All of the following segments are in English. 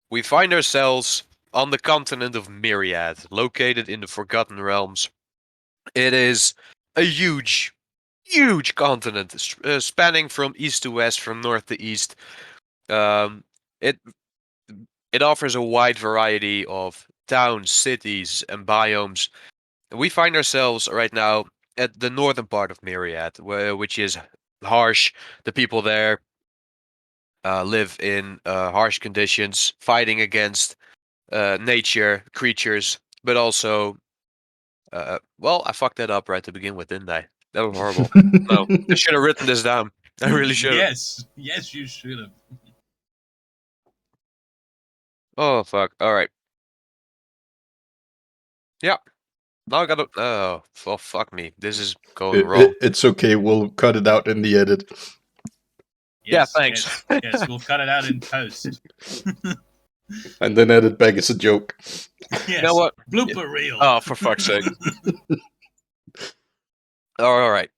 we find ourselves on the continent of Myriad, located in the Forgotten Realms. It is a huge continent, spanning from east to west, from north to east. Um, it it offers a wide variety of towns, cities, and biomes. We find ourselves right now at the northern part of Myriad, which is harsh. The people there live in harsh conditions, fighting against nature, creatures, but also, well, I fucked that up right to begin with, didn't I? That was horrible. No, I should have written this down. I really should have. Yes, you should have. Oh, fuck. All right. Yeah. Now I gotta. Oh, well, fuck me. This is going wrong. It's okay. We'll cut it out in the edit. Yes, Yeah, thanks. Yes, we'll cut it out in post. And then edit back as a joke. Yes. You know what? Blooper reel. Oh, for fuck's sake. All right.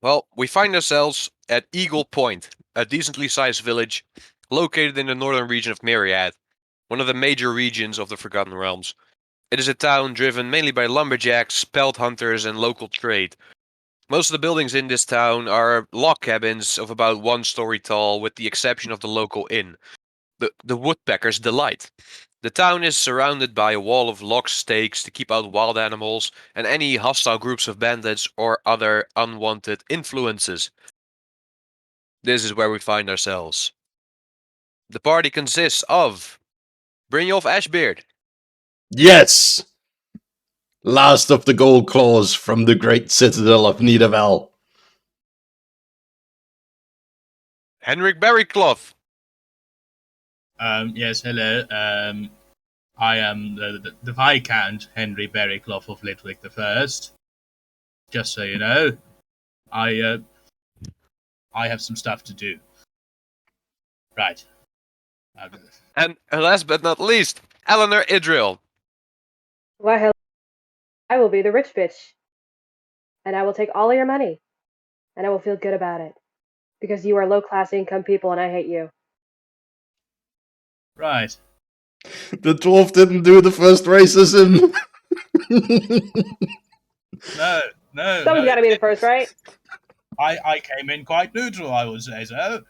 Well, we find ourselves at Eagle Point, a decently sized village located in the northern region of Myriad, one of the major regions of the Forgotten Realms. It is a town driven mainly by lumberjacks, pelt hunters, and local trade. Most of the buildings in this town are log cabins of about 1 story tall, with the exception of the local inn, the Woodpecker's Delight. The town is surrounded by a wall of log stakes to keep out wild animals and any hostile groups of bandits or other unwanted influences. This is where we find ourselves. The party consists of Brynjolf Ashbeard, Yes! Last of the gold claws from the great citadel of Nidavel. Henrik Berrycloth, Yes, hello. I am the Viscount Henry Berryclough of Litwick the First. Just so you know, I have some stuff to do. Right. and last but not least, Eleanor Idril. Why, hello. I will be the rich bitch. And I will take all of your money. And I will feel good about it. Because you are low-class income people and I hate you. Right. The dwarf didn't do the first racism. No. Someone's got to be the first, right? I came in quite neutral, I would say so.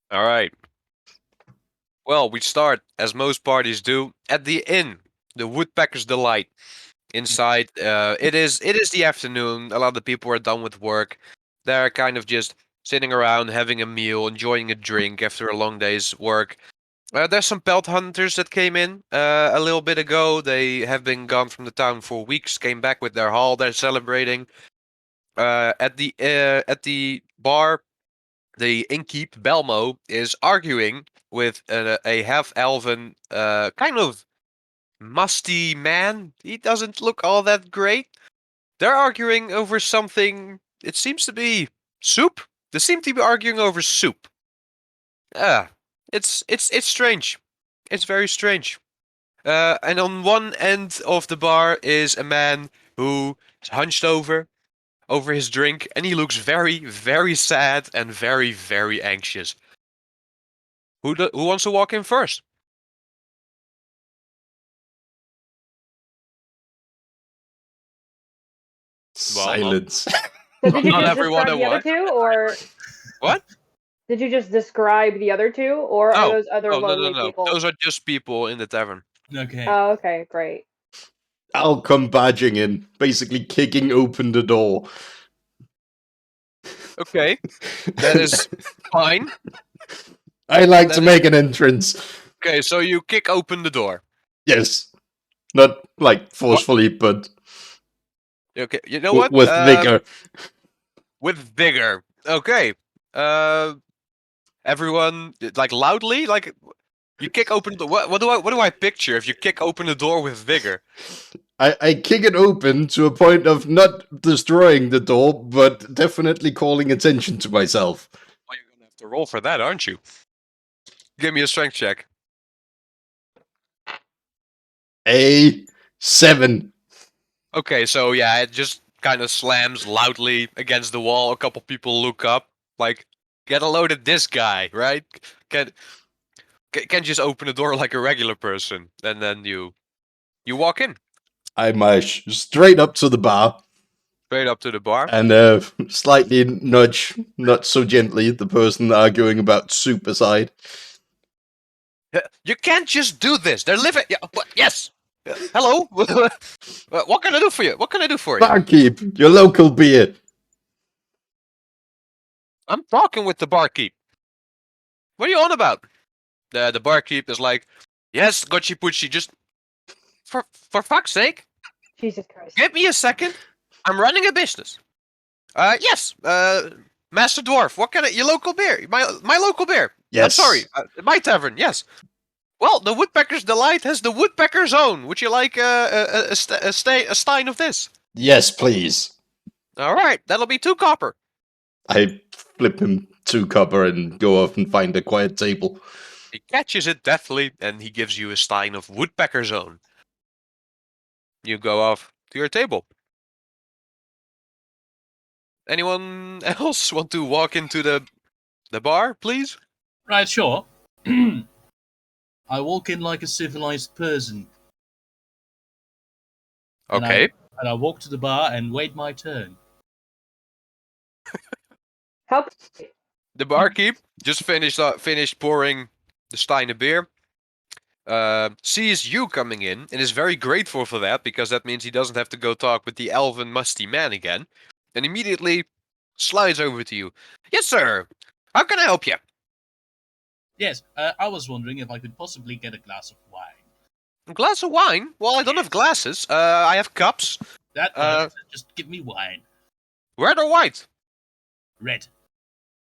All right. Well, we start, as most parties do, at the inn, the Woodpecker's Delight. Inside, it is the afternoon. A lot of people are done with work. They're kind of just sitting around, having a meal, enjoying a drink after a long day's work. There's some pelt hunters that came in a little bit ago. They have been gone from the town for weeks. Came back with their haul. They're celebrating. At the bar, the innkeep Belmo is arguing with a half-elven, kind of musty man. He doesn't look all that great. They're arguing over something. It seems to be soup. They seem to be arguing over soup. It's strange. It's very strange. And on one end of the bar is a man who is hunched over his drink, and he looks very, very sad and very, very anxious. Who wants to walk in first? Silence. So did you Not just everyone describe the at other once. two, or What? did you just describe the other two, or are those other lonely no. people? Those are just people in the tavern. Okay. Oh, okay, great. I'll come barging in, basically kicking open the door. Okay, that is fine. I like to make an entrance. Okay, so you kick open the door. Yes. Not like forcefully, but Okay, you know what? with vigor. With vigor. Okay. Everyone, like, loudly, like, you kick open the. What do I picture if you kick open the door with vigor? I kick it open to a point of not destroying the door, but definitely calling attention to myself. Well, you're gonna have to roll for that, aren't you? Give me a strength check. A 7. Okay, so yeah, it just kind of slams loudly against the wall. A couple people look up, like, get a load of this guy, right? can't just open the door like a regular person, and then you walk in I march straight up to the bar straight up to the bar. and slightly nudge, not so gently, the person arguing about soup aside. You can't just do this. They're living. Yeah, yes. Hello. What can I do for you? What can I do for you? Barkeep, your local beer. I'm talking with the barkeep. What are you on about? The barkeep is like, yes, Gotchi Pucci, just for fuck's sake, Jesus Christ. give me a second. I'm running a business. Yes, Master Dwarf, what can I? Your local beer, my local beer. Yes. I'm sorry, my tavern. Yes. Well, the Woodpecker's Delight has the Woodpecker's Own. Would you like a stein of this? Yes, please. All right, that'll be 2 copper. I flip him 2 copper and go off and find a quiet table. He catches it deftly, and he gives you a stein of Woodpecker's Own. You go off to your table. Anyone else want to walk into the bar, please? Right, sure. I walk in like a civilized person. And Okay. I walk to the bar and wait my turn. Help. The barkeep just finished pouring the stein of beer. Sees you coming in and is very grateful for that, because that means he doesn't have to go talk with the elven musty man again, and immediately slides over to you. Yes, sir. How can I help you? Yes, I was wondering if I could possibly get a glass of wine. A glass of wine? Well, I don't have glasses. I have cups. That works. Just give me wine. Red or white? Red.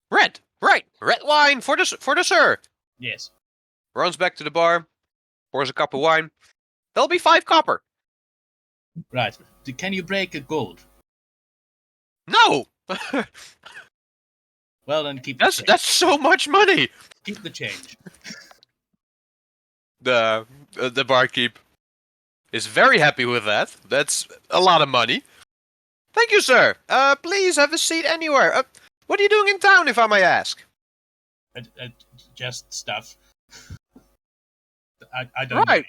Red. Right. Red wine for the sir. Yes. Runs back to the bar. Pours a cup of wine. That'll be 5 copper. Right. Can you break a gold? No. Well, then keep the change. That's so much money. Keep the change. The barkeep is very happy with that. That's a lot of money. Thank you, sir. Please have a seat anywhere. What are you doing in town, if I may ask? Just stuff. I don't Right.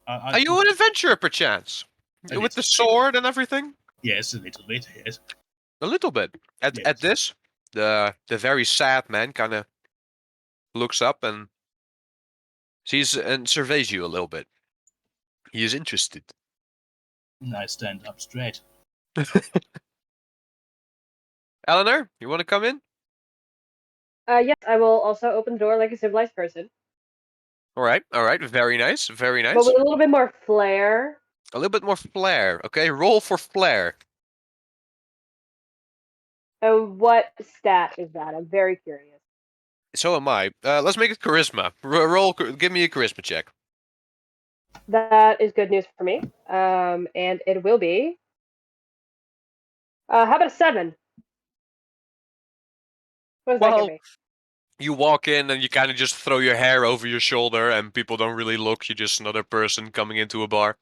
know. Are you an adventurer, perchance? With the sword and everything? Yes, a little bit, yes. A little bit. At Yes. this, the very sad man kind of looks up and sees and surveys you a little bit. He is interested. I stand up straight. Eleanor, you want to come in? Yes, I will also open the door like a civilized person, All right. Very nice. Very nice. but with a little bit more flair. A little bit more flair. Okay, roll for flair. What stat is that? I'm very curious. So am I. Let's make it charisma. Give me a charisma check. That is good news for me. And it will be. How about a 7? What does that Well, give me? you walk in and you kind of just throw your hair over your shoulder, and people don't really look. You're just another person coming into a bar.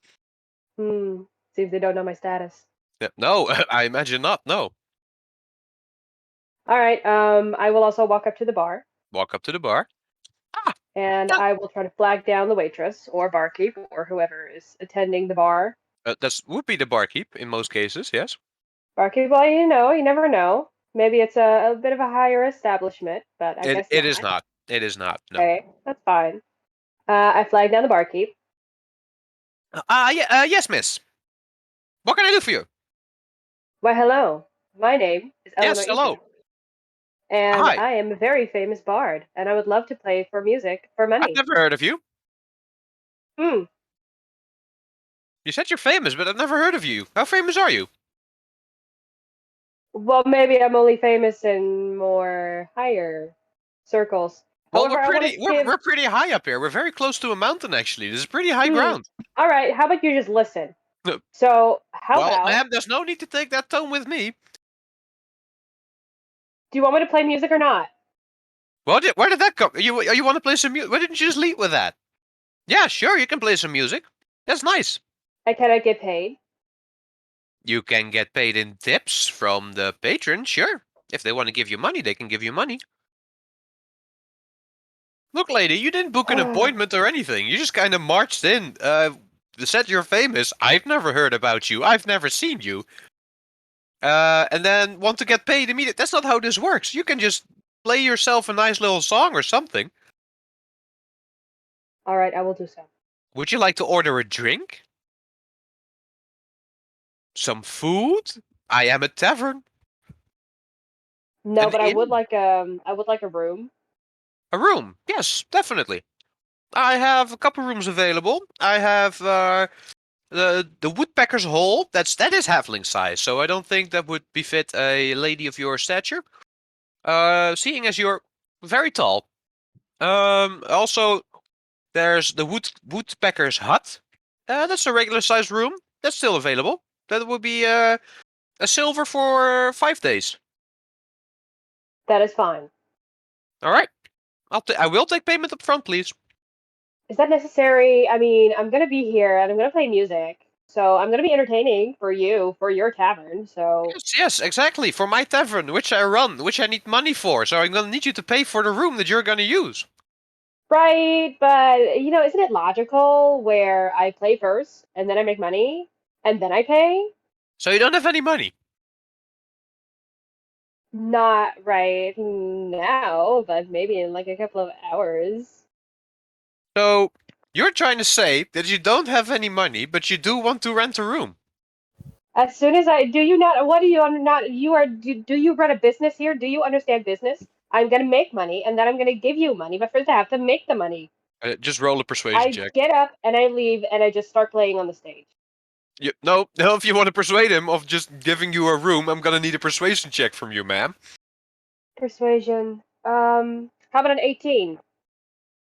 Seems they don't know my status. Yeah, no, I imagine not. No. All right. I will also walk up to the bar, Walk up to the bar. and Yeah. I will try to flag down the waitress or barkeep or whoever is attending the bar. Would be the barkeep in most cases. Yes. Barkeep, well, you never know. Maybe it's a bit of a higher establishment, but I guess It is not. It is not. No. Okay, that's fine. I flag down the barkeep. Yeah. Yes, miss. What can I do for you? Why, hello. My name is Eleanor. Yes. Hello. Eaton, and Hi. I am a very famous bard, and I would love to play for music for money. I've never heard of you. Hmm. You said you're famous, but I've never heard of you. How famous are you? Well, maybe I'm only famous in more higher circles. Well, However, I wanted to give... we're pretty high up here. We're very close to a mountain, actually. This is pretty high ground. All right, how about you just listen? No. So, how Well, about... ma'am, there's no need to take that tone with me. Do you want me to play music or not? Where did that come? You want to play some music? Why didn't you just lead with that? Yeah, sure, you can play some music. That's nice. And can I get paid? You can get paid in tips from the patron, sure. If they want to give you money, they can give you money. Look, lady, you didn't book an appointment or anything. You just kind of marched in. Said you're famous. I've never heard about you. I've never seen you. And then want to get paid immediately. That's not how this works. You can just play yourself a nice little song or something. All right, I will do so. Would you like to order a drink? Some food? I am a tavern. No, An but inn? I would like a room. A room? Yes, definitely. I have a couple rooms available. I have the woodpecker's hole. That is halfling size, so I don't think that would befit a lady of your stature. Seeing as you're very tall. Also, there's the woodpecker's hut. That's a regular sized room. That's still available. That would be a silver for 5 days. That is fine. All right. I will take payment up front, please. Is that necessary? I mean, I'm gonna be here and I'm gonna play music, so I'm gonna be entertaining for you for your tavern. So Yes, exactly. For my tavern, which I run, which I need money for. So I'm gonna need you to pay for the room that you're gonna use. right, but isn't it logical where I play first and then I make money and then I pay? So you don't have any money. Not right now, but maybe in like a couple of hours. So you're trying to say that you don't have any money, but you do want to rent a room. As soon as do you not, what do you not, do you run a business here? Do you understand business? I'm gonna make money and then I'm gonna give you money, but first I have to make the money. Just roll a persuasion I check. get up and I leave and I just start playing on the stage. No, if you want to persuade him of just giving you a room, I'm gonna need a persuasion check from you, ma'am. Persuasion. How about an 18?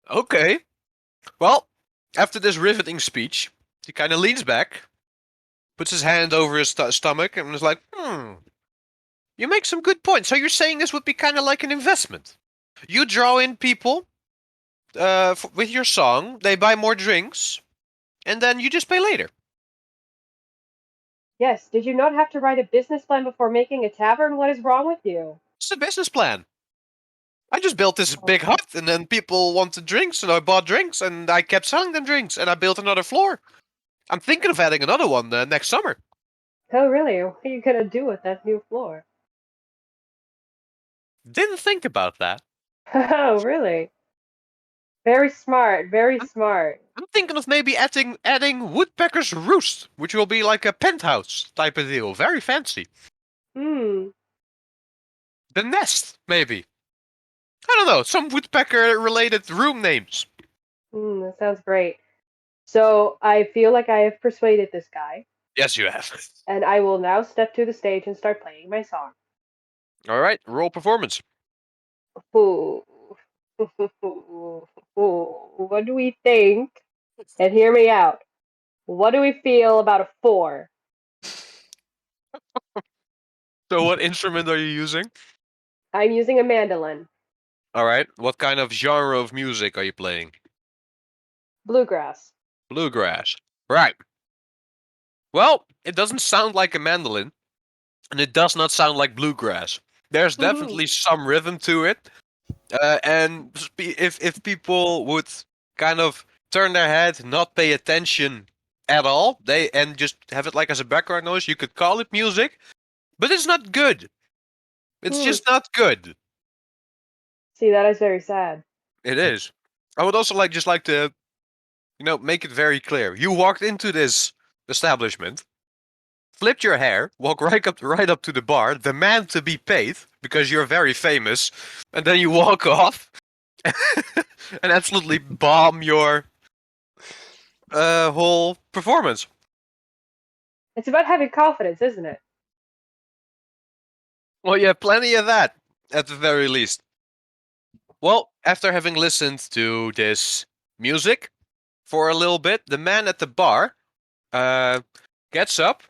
Okay. Well, after this riveting speech, he kind of leans back, puts his hand over his stomach, and is like, you make some good points. So you're saying this would be kind of like an investment. You draw in people with your song, they buy more drinks, and then you just pay later. Yes. Did you not have to write a business plan before making a tavern? What is wrong with you? It's a business plan. I just built this big hut, and then people wanted drinks, and I bought drinks, and I kept selling them drinks, and I built another floor. I'm thinking of adding another one next summer. Oh, really? What are you gonna do with that new floor? Didn't think about that. Oh, really? Very smart. Very smart. I'm thinking of maybe adding Woodpecker's Roost, which will be like a penthouse type of deal. Very fancy. Hmm. The Nest, maybe. I don't know, some woodpecker-related room names. That sounds great. So I feel like I have persuaded this guy, Yes, you have. and I will now step to the stage and start playing my song. All right, roll performance. Ooh. What do we think? And hear me out. What do we feel about a 4? So what instrument are you using? I'm using a mandolin. All right, what kind of genre of music are you playing? Bluegrass. Bluegrass. Right. Well, it doesn't sound like a mandolin, and it does not sound like bluegrass. There's definitely some rhythm to it, and if people would kind of turn their head, not pay attention at all, and just have it like as a background noise, you could call it music, but it's not good. It's just not good. See, that is very sad. It is. I would also like to, make it very clear. You walked into this establishment, flipped your hair, walk right up to the bar, demand to be paid because you're very famous, and then you walk off and absolutely bomb your whole performance. It's about having confidence, isn't it? Well, you have plenty of that, at the very least. Well, after having listened to this music for a little bit, the man at the bar gets up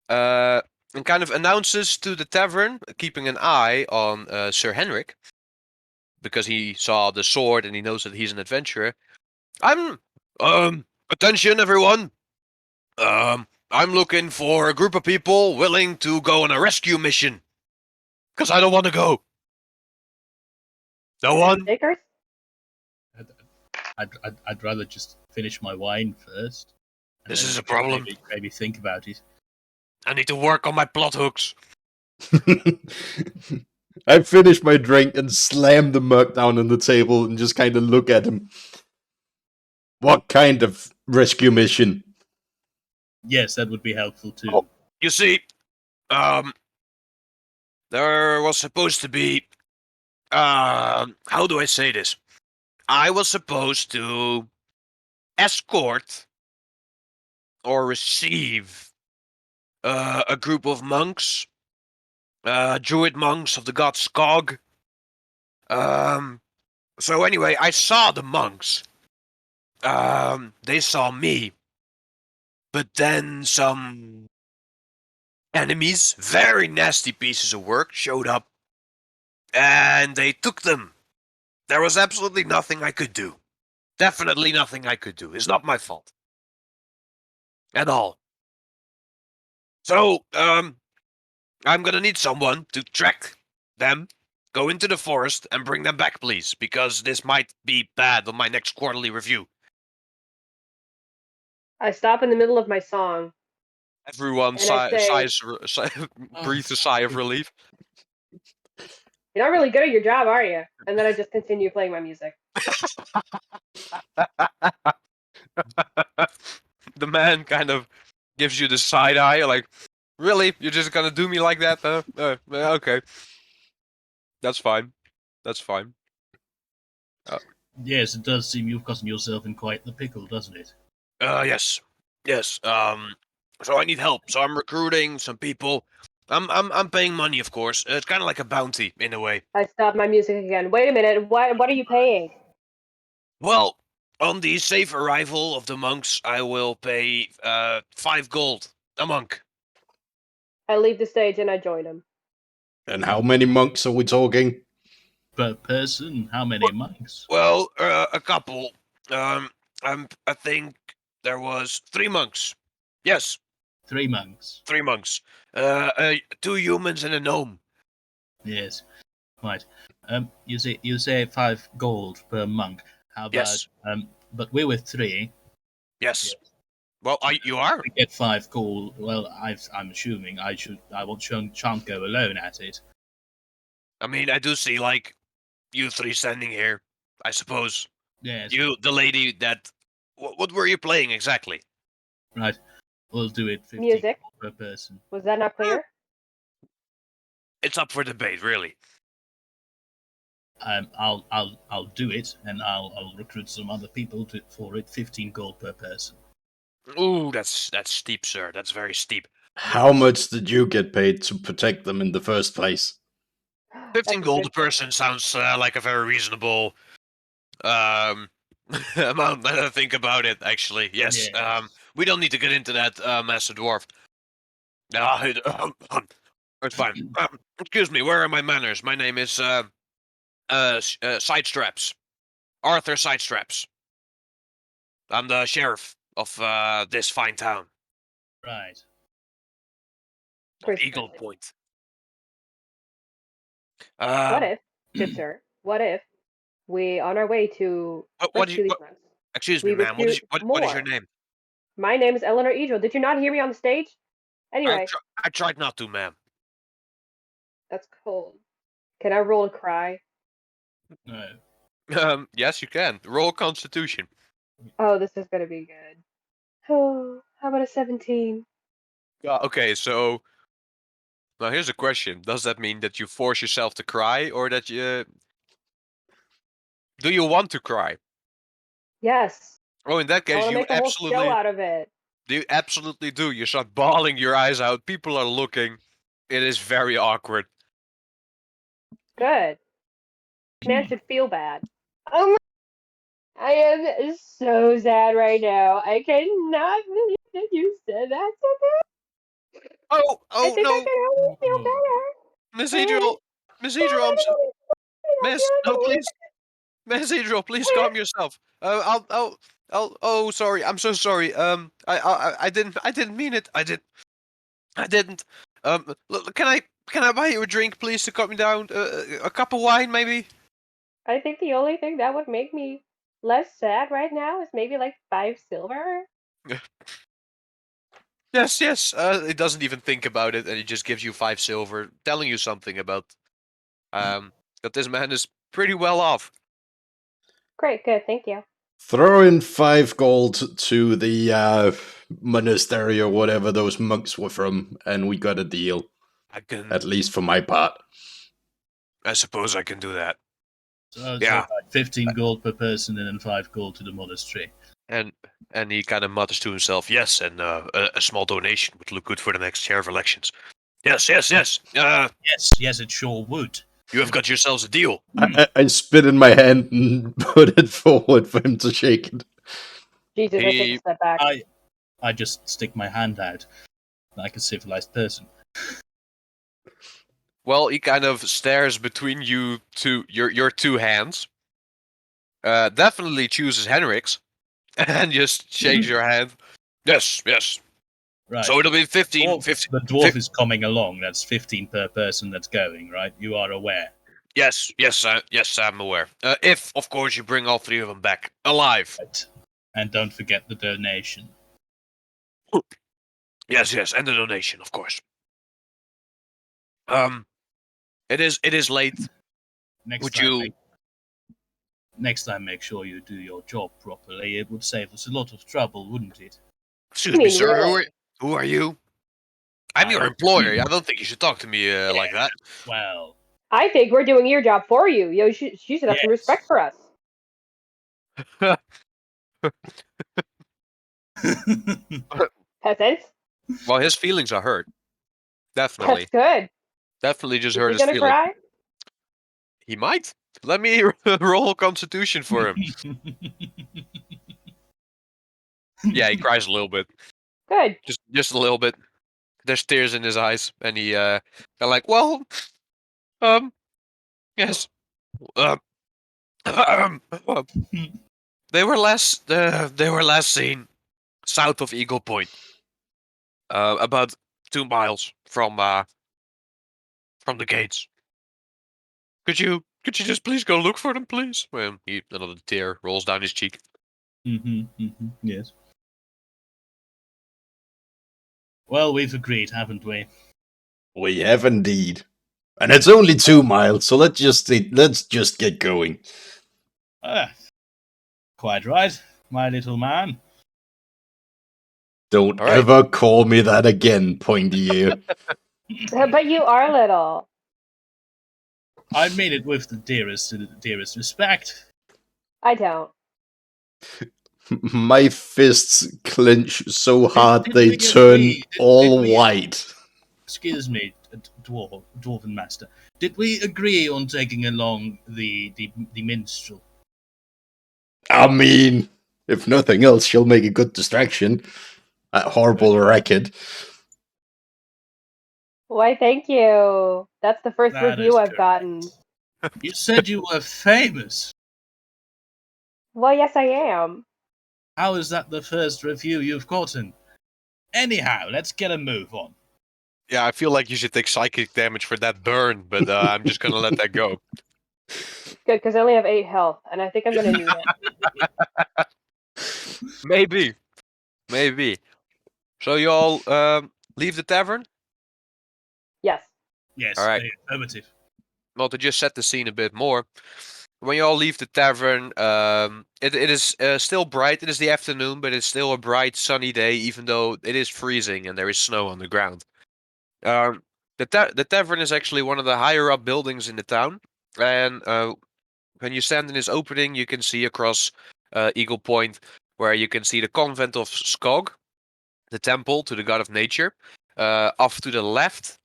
and kind of announces to the tavern, keeping an eye on Sir Henrik, because he saw the sword and he knows that he's an adventurer. Attention everyone. I'm looking for a group of people willing to go on a rescue mission. Because I don't want to go. No one? Takers? I'd rather just finish my wine first. And This then is a problem. Maybe think about it. I need to work on my plot hooks. I finish my drink and slam the mug down on the table and just kind of look at him. What kind of rescue mission? Yes, that would be helpful too. Oh. You see, there was supposed to be, how do I say this? I was supposed to escort or receive a group of monks, druid monks of the god Skog. So anyway, I saw the monks. They saw me. But then some enemies, very nasty pieces of work, showed up. And they took them. There was absolutely nothing I could do. Definitely nothing I could do. It's not my fault. At all. So, I'm gonna need someone to track them, go into the forest, and bring them back, please, because this might be bad on my next quarterly review. I stop in the middle of my song. Everyone And I say- breathes a sigh of relief. You're not really good at your job, are you? And then I just continue playing my music. The man kind of gives you the side eye, like, really? You're just gonna do me like that? Okay. That's fine. That's fine. Yes, it does seem you've gotten yourself in quite the pickle, doesn't it? Yes. Yes. So I need help. So I'm recruiting some people. I'm paying money, of course. It's kind of like a bounty in a way. I stop my music again. Wait a minute. What are you paying? Well, on the safe arrival of the monks, I will pay 5 gold a monk. I leave the stage and I join him. And how many monks are we talking? Per person, how many monks? Well, a couple. I think there was 3 monks. Yes, 3 monks. 3 monks. 2 humans and a gnome. Yes. Right. You say 5 gold per monk. How about Yes. But we're with 3. Yes. Well, you are. We get 5 gold. Well, I'm assuming I shan't go alone at it. I mean, I do see like you 3 standing here. I suppose Yes. you, the lady that. What were you playing exactly? Right. We'll do it 50 Music. gold per person. Was that not clear? It's up for debate, really. I'll do it, and I'll recruit some other people for it. 15 gold per person. Ooh, that's steep, sir. That's very steep. How much did you get paid to protect them in the first place? 15 That's a gold good a person sounds like a very reasonable amount. Now that I think about it, actually, yes. Yes. We don't need to get into that, Master Dwarf. It's fine. Excuse me. Where are my manners? My name is Sidestraps. Arthur Sidestraps. I'm the sheriff of this fine town, Right. of Eagle Point. What if, good sir, what if we, on our way to rescue these monks, Excuse me, we ma'am. recruit What is your more? name? My name is Eleanor Edril. Did you not hear me on the stage? Anyway, I tried not to, ma'am. that's cold. Can I roll a cry? No. Yes, you can. Roll Constitution. Oh, this is gonna be good. Oh, how about a 17? Okay, so now here's a question: does that mean that you force yourself to cry, or that you do you want to cry? Yes. Oh, in that I case, want to you make a whole show out of it. absolutely do. You start bawling your eyes out. People are looking. It is very awkward. Good. Man should feel bad. Oh my, I am so sad right now. I cannot believe that you said that to me. I Oh think I no, can only feel better. Miss Adriel, Miss Adriel, Miss, no, please, Miss Adriel, please calm yourself. Oh, sorry, I'm so sorry. I didn't mean it. I didn't. Can I buy you a drink, please, to calm me down? A cup of wine, maybe? I think the only thing that would make me less sad right now is maybe like 5 silver. Yes, yes. It doesn't even think about it, and it just gives you 5 silver, telling you something about that this man is pretty well off. Great, good, thank you. Throw in 5 gold to the monastery or whatever those monks were from, and we got a deal. At least for my part. I suppose I can do that. So Yeah. like 15 gold per person and then 5 gold to the monastery. And he kind of mutters to himself, yes, and a small donation would look good for the next sheriff elections. Yes, yes, yes. Yes, it sure would. You have got yourselves a deal. I spit in my hand and put it forward for him to shake it. Jesus, I take a step back. I just stick my hand out like a civilized person. Well, he kind of stares between you your 2 hands. Definitely chooses Henrik's, and just shakes your hand. Yes, yes. Right. So it'll be 15. The dwarf is coming along. That's 15 per person that's going, right? You are aware. Yes, yes, yes, I'm aware. If, of course, you bring all 3 of them back alive. Right. And don't forget the donation. Yes, yes, and the donation, of course. It is late. Next time, make sure you do your job properly. It would save us a lot of trouble, wouldn't it? Excuse me, sir. Who are you? I'm your employer. I don't think you should talk to me like that. Well, I think we're doing your job for you. You should have some respect for us. Peasants. Well, his feelings are hurt. Definitely. That's good. Definitely just Is hurt he his gonna feelings. cry? He might. Let me roll Constitution for him. Yeah, he cries a little bit. Good. Just a little bit. There's tears in his eyes, and he they're like, well, yes, they were last seen south of Eagle Point, about 2 miles from the gates. Could you just please go look for them, please? Well, another tear rolls down his cheek. Yes. Well, we've agreed, haven't we? We have indeed. And it's only 2 miles, so let's just get going. Quite right, my little man. Don't ever call me that again, pointy ear. But you are little. I mean it with the dearest respect. I don't. My fists clench so hard they turn all white. Excuse me, dwarven master. Did we agree on taking along the minstrel? I mean, if nothing else, she'll make a good distraction. That horrible record. Why, thank you. That's the first review I've gotten. You said you were famous. Well, yes, I am. How is that the first review you've gotten? Anyhow, let's get a move on. Yeah, I feel like you should take psychic damage for that burn, but I'm just gonna let that go. Good, because I only have 8 health, and I think I'm gonna need it. Maybe. So you all leave the tavern? Yes. Yes. All right. Affirmative. Well, to just set the scene a bit more, when you all leave the tavern, it is still bright. It is the afternoon, but it's still a bright, sunny day, even though it is freezing and there is snow on the ground. The tavern is actually one of the higher up buildings in the town, and when you stand in this opening, you can see across Eagle Point, where you can see the convent of Skog, the temple to the god of nature. Off to the left,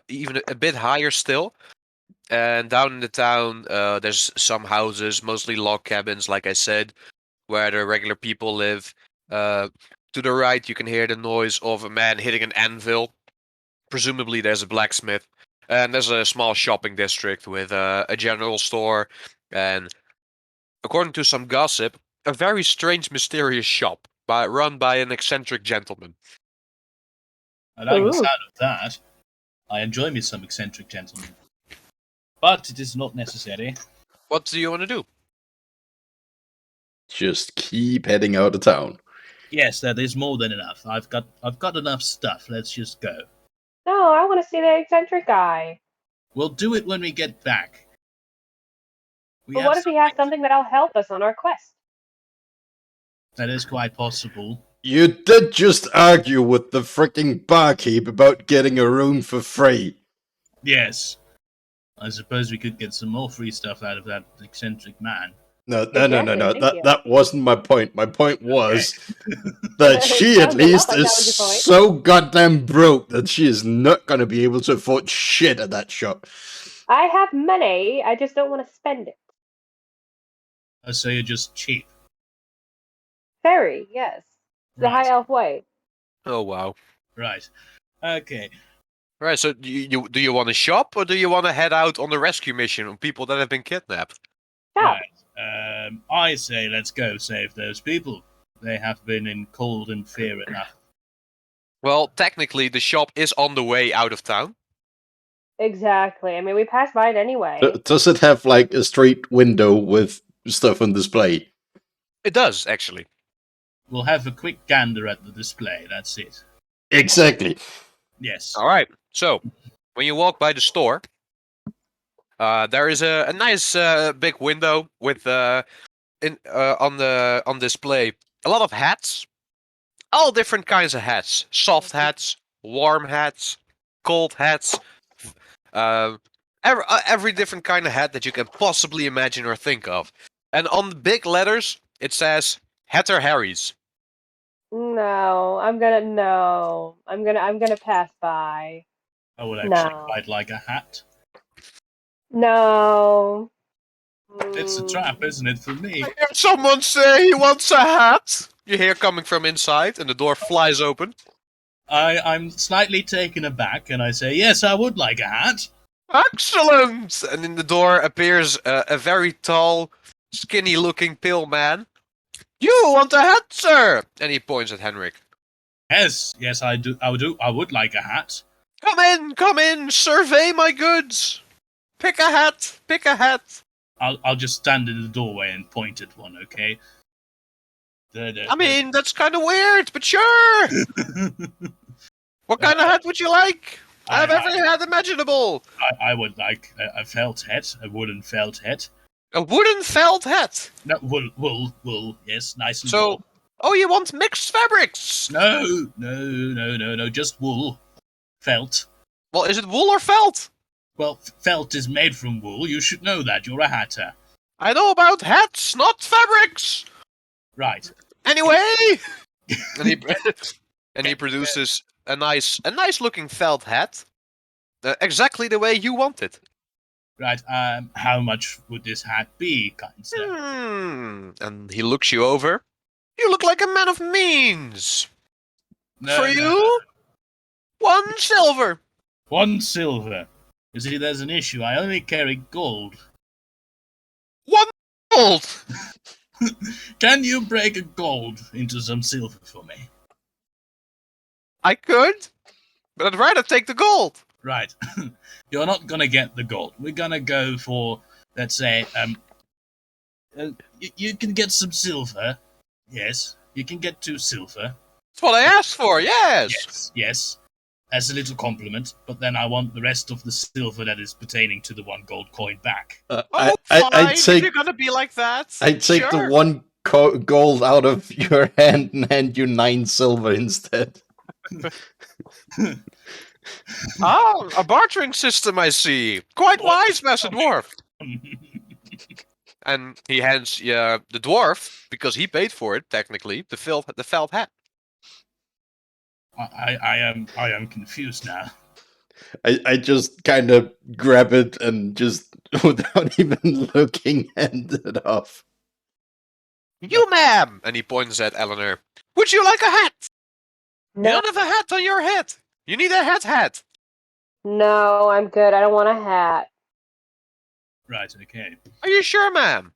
even a bit higher still, and down in the town, there's some houses, mostly log cabins, like I said, where the regular people live. To the right, you can hear the noise of a man hitting an anvil. Presumably, there's a blacksmith. And there's a small shopping district with a general store. And according to some gossip, a very strange, mysterious shop run by an eccentric gentleman. I like the sound of that. I enjoy me some eccentric gentlemen. But it is not necessary. What do you want to do? Just keep heading out of town. Yes, that is more than enough. I've got enough stuff. Let's just go. No, I want to see the eccentric guy. We'll do it when we get back. But what if he has something that'll help us on our quest? That is quite possible. You did just argue with the freaking barkeep about getting a room for free. Yes. I suppose we could get some more free stuff out of that eccentric man. No. Exactly, thank you. That wasn't my point. My point was that she Sounds at a lot least like is that was your point. so goddamn broke that she is not going to be able to afford shit at that shop. I have money, I just don't want to spend it. Oh, so you're just cheap. Very, yes. The Right. high elf way. Oh wow. Right. Okay. Right. So do you want to shop or do you want to head out on the rescue mission on people that have been kidnapped? Stop. Right. I say let's go save those people. They have been in cold and fear enough. Well, technically, the shop is on the way out of town. Exactly. I mean, we passed by it anyway. Does it have like a straight window with stuff on display? It does actually. We'll have a quick gander at the display. That's it. Exactly. Yes. All right. So when you walk by the store, there is a nice big window with on display a lot of hats, all different kinds of hats: soft hats, warm hats, cold hats, every different kind of hat that you can possibly imagine or think of. And on the big letters, it says Hatter Harry's. No, I'm gonna pass by. I would actually No. quite like a hat. No. It's a trap, isn't it, for me? I hear someone say he wants a hat. You hear coming from inside, and the door flies open. I'm slightly taken aback, and I say, yes, I would like a hat. Excellent! And in the door appears a very tall, skinny-looking pale man. You want a hat, sir? And he points at Henrik. Yes, I do. I would like a hat. Come in, survey my goods. Pick a hat. I'll just stand in the doorway and point at one, okay? I mean, that's kind of weird, but sure. What kind of hat would you like? I have every hat imaginable. I would like a felt hat, a wooden felt hat. A wooden felt hat. No, wool. Yes, nice and So, wool. oh, you want mixed fabrics? No, just wool. Felt. Well, is it wool or felt? Well, felt is made from wool. You should know that. You're a hatter. I know about hats, not fabrics. Right. Anyway, and he produces a nice looking felt hat, exactly the way you want it. Right. How much would this hat be, kind sir? And he looks you over. You look like a man of means. No, For you, 1 silver. 1 silver. You see, there's an issue. I only carry gold. 1 gold. Can you break a gold into some silver for me? I could, but I'd rather take the gold. Right. You're not gonna get the gold. We're gonna go for, let's say, you can get some silver. Yes. You can get 2 silver. That's what I asked for, yes. Yes. As a little compliment, but then I want the rest of the silver that is pertaining to the 1 gold coin back. Fine, if you're gonna be like that. I'd take sure. the 1 gold out of your hand and hand you 9 silver instead. Ah, a bartering system, I see. Quite wise, Master Dwarf. And he hands the dwarf, because he paid for it, technically, the felt hat. I am confused now. I just kind of grab it and just, without even looking, hand it off. You, ma'am! And he points at Eleanor. Would you like a hat? No. You don't have a hat on your head. You need a hat. No, I'm good. I don't want a hat. Right, okay. Are you sure, ma'am?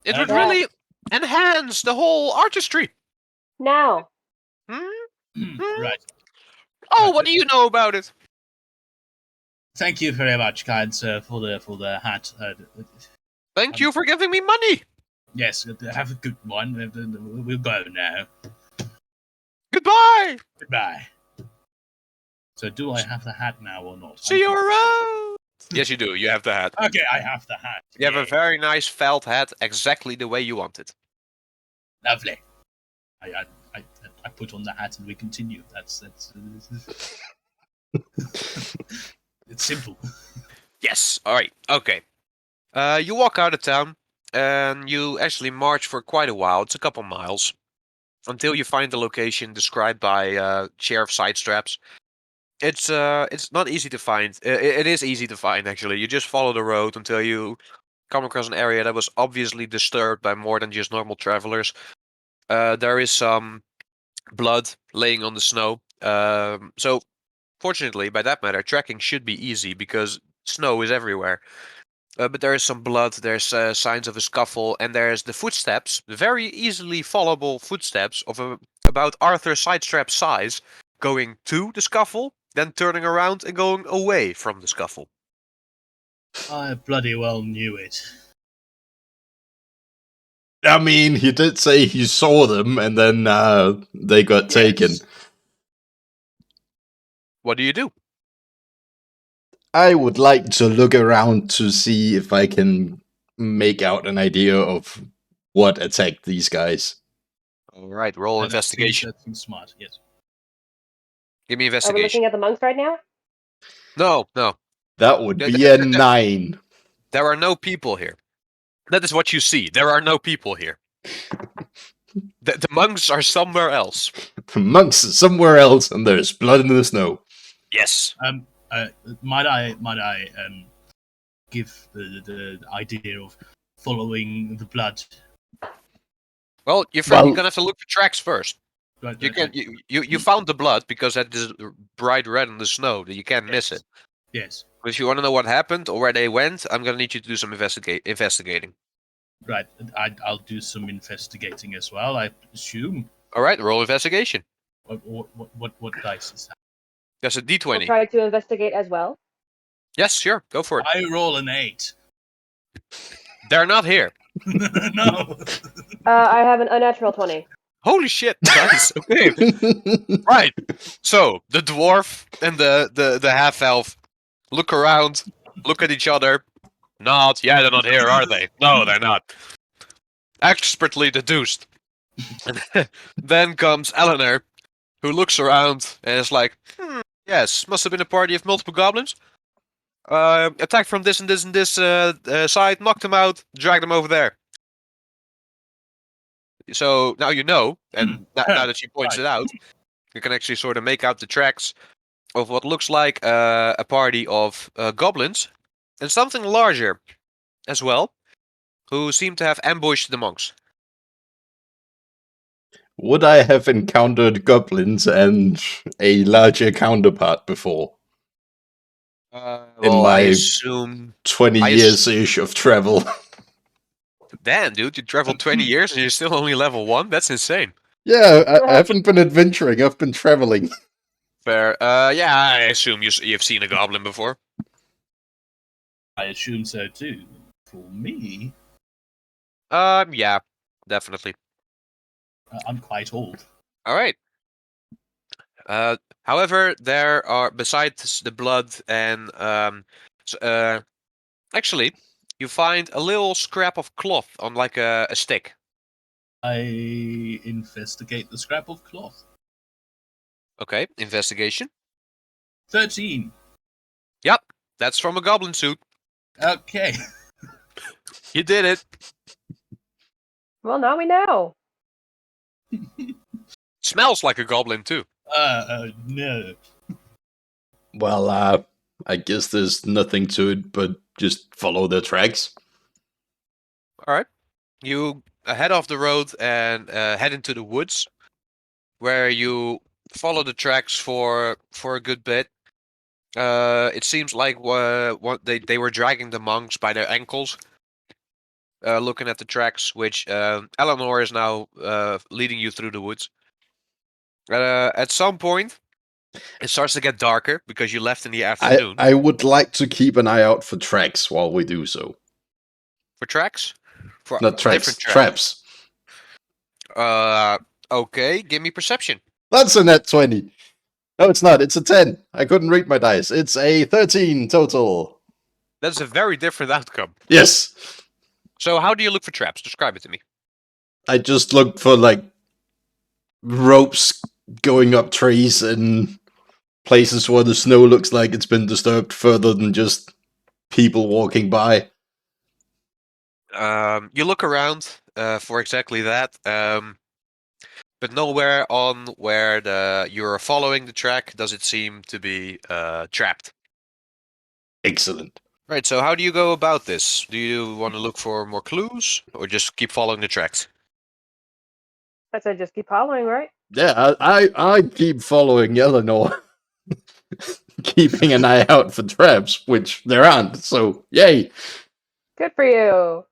It would Yeah. really enhance the whole artistry. No. Right. Oh, what do you know about it? Thank you very much, kind sir, for the hat. Thank you for giving me money. Yes, have a good one. We'll go now. Goodbye. Goodbye. So, do I have the hat now or not? See you around. Yes, you do. You have the hat. Okay, I have the hat. You have a Yay. very nice felt hat, exactly the way you want it. Lovely. I put on the hat and we continue. That's it's simple. Yes. All right. Okay. You walk out of town, and you actually march for quite a while. It's a couple miles until you find the location described by Sheriff Sidestraps. It's not easy to find. It is easy to find actually. You just follow the road until you come across an area that was obviously disturbed by more than just normal travelers. There is some blood laying on the snow. So fortunately, by that matter, tracking should be easy because snow is everywhere. But there is some blood, there's signs of a scuffle, and there's the footsteps, the very easily followable footsteps of about Arthur Sidestrap's size, going to the scuffle, then turning around and going away from the scuffle. I bloody well knew it. I mean, he did say he saw them, and then they got taken. What do you do? I would like to look around to see if I can make out an idea of what attacked these guys. All right, roll investigation. That seems smart. Yes. Give me Are we investigation. looking at the monks right now? No. That would be a 9. There are no people here. That is what you see. There are no people here. The monks are somewhere else. Monks are somewhere else, and there's blood in the snow. Yes. Might I give the idea of following the blood? Well, you're gonna have to look for tracks first. Right, You found the blood because that is bright red in the snow. That you can't miss it. Yes. But if you want to know what happened or where they went, I'm gonna need you to do some investigating. Right. I'll do some investigating as well. I assume. All right, roll investigation. What dice is that? That's a I'll D20. try to investigate as well. Yes, sure, go for it. I roll an 8. They're not here. No. I have an unnatural 20. Holy shit! Nice. Okay. Right. So the dwarf and the half elf look around, look at each other. Not. Yeah, they're not here, are they? No, they're not. Expertly deduced. And then comes Eleanor, who looks around and is like, yes, must have been a party of multiple goblins. Attacked from this and this and this side, knocked them out, dragged them over there. So now you know, and now that she points it out, you can actually sort of make out the tracks of what looks like a party of goblins and something larger as well, who seem to have ambushed the monks. Would I have encountered goblins and a larger counterpart before? In Well, I my assume 20 years-ish of travel. Damn, dude, you traveled 20 years and you're still only level 1? That's insane. Yeah, I haven't been adventuring, I've been traveling. Fair. Yeah, I assume you've seen a goblin before. I assume so too. For me, Yeah, definitely. I'm quite old. All right. However, there are, besides the blood and actually, you find a little scrap of cloth on like a stick. I investigate the scrap of cloth. Okay, investigation. 13. Yep, that's from a goblin suit. Okay. You did it. Well, now we know. Smells like a goblin too. No. Well, I guess there's nothing to it but just follow the tracks. All right. You head off the road and head into the woods, where you follow the tracks for a good bit. It seems like what they were dragging the monks by their ankles. Looking at the tracks, which Eleanor is now leading you through the woods. At some point, it starts to get darker because you left in the afternoon. I would like to keep an eye out for tracks while we do so. For tracks? For Not traps. different Traps. Okay, give me perception. That's a net 20. No, it's not. It's a 10. I couldn't read my dice. It's a 13 total. That's a very different outcome. Yes. So how do you look for traps? Describe it to me. I just looked for, like, ropes going up trees and places where the snow looks like it's been disturbed further than just people walking by. You look around for exactly that, but nowhere on where you're following the track does it seem to be trapped. Excellent. Right, so how do you go about this? Do you want to look for more clues, or just keep following the tracks? I said just keep following, right? Yeah, I keep following Eleanor, keeping an eye out for traps, which there aren't. So yay! Good for you.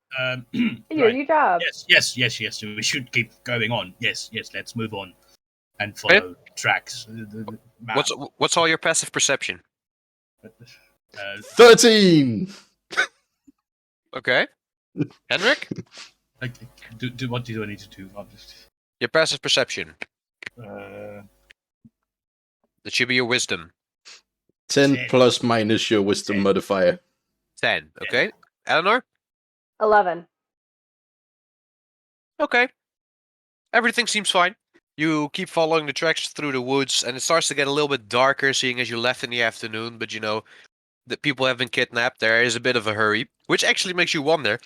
You do Right. your job. Yes. We should keep going on. Yes. Let's move on and follow tracks. The map. What's all your passive perception? 13. Okay, Henrik, Okay. What do I need to do? I'll just. your passive perception. Uh, That should be your wisdom. 10 10. plus minus your wisdom 10. modifier. 10. Okay, Eleanor. 11. Okay, everything seems fine. You keep following the tracks through the woods, and it starts to get a little bit darker, seeing as you left in the afternoon. But you know that people have been kidnapped. There is a bit of a hurry, which actually makes you wonder.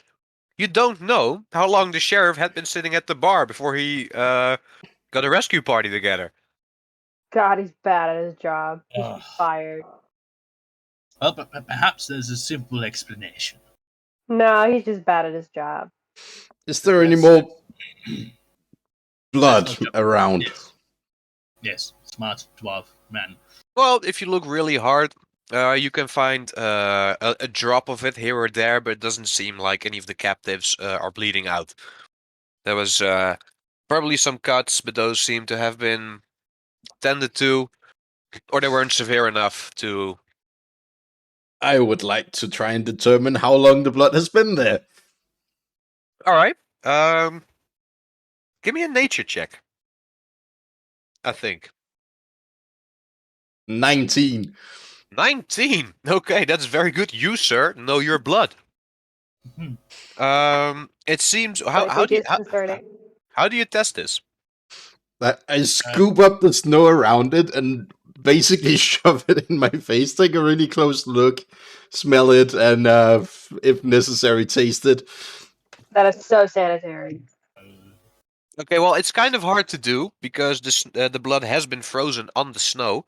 You don't know how long the sheriff had been sitting at the bar before he got a rescue party together. God, he's bad at his job. He should Ugh. be fired. well, but perhaps there's a simple explanation. No, he's just bad at his job. Is there any That's- more blood That's not- around? Yes, smart dwarf man. Well, if you look really hard, you can find a drop of it here or there, but it doesn't seem like any of the captives are bleeding out. There was probably some cuts, but those seem to have been tended to, or they weren't severe enough to. I would like to try and determine how long the blood has been there. All right. Give me a nature check. I think 19. 19. Okay, that's very good. You, sir, know your blood. It seems. How I think do you, it's concerning. how do you test this? I scoop up the snow around it and basically shove it in my face, take a really close look, smell it, and if necessary, taste it. That is so sanitary. Okay, well, it's kind of hard to do because the blood has been frozen on the snow,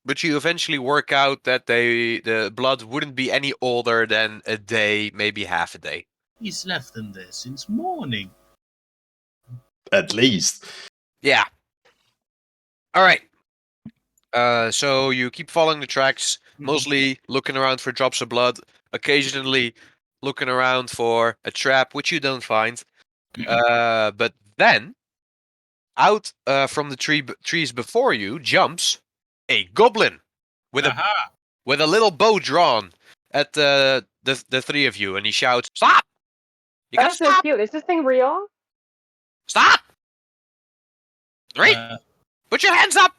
but you eventually work out that the blood wouldn't be any older than a day, maybe half a day. He's left them there since morning. At least. Yeah. All right. So you keep following the tracks, mostly looking around for drops of blood, occasionally looking around for a trap, which you don't find. But then, out from the trees before you jumps a goblin with Aha! a little bow drawn at the three of you, and he shouts, "Stop! You gotta That's so stop! cute. Is this thing real? Stop! Right? Put your hands up!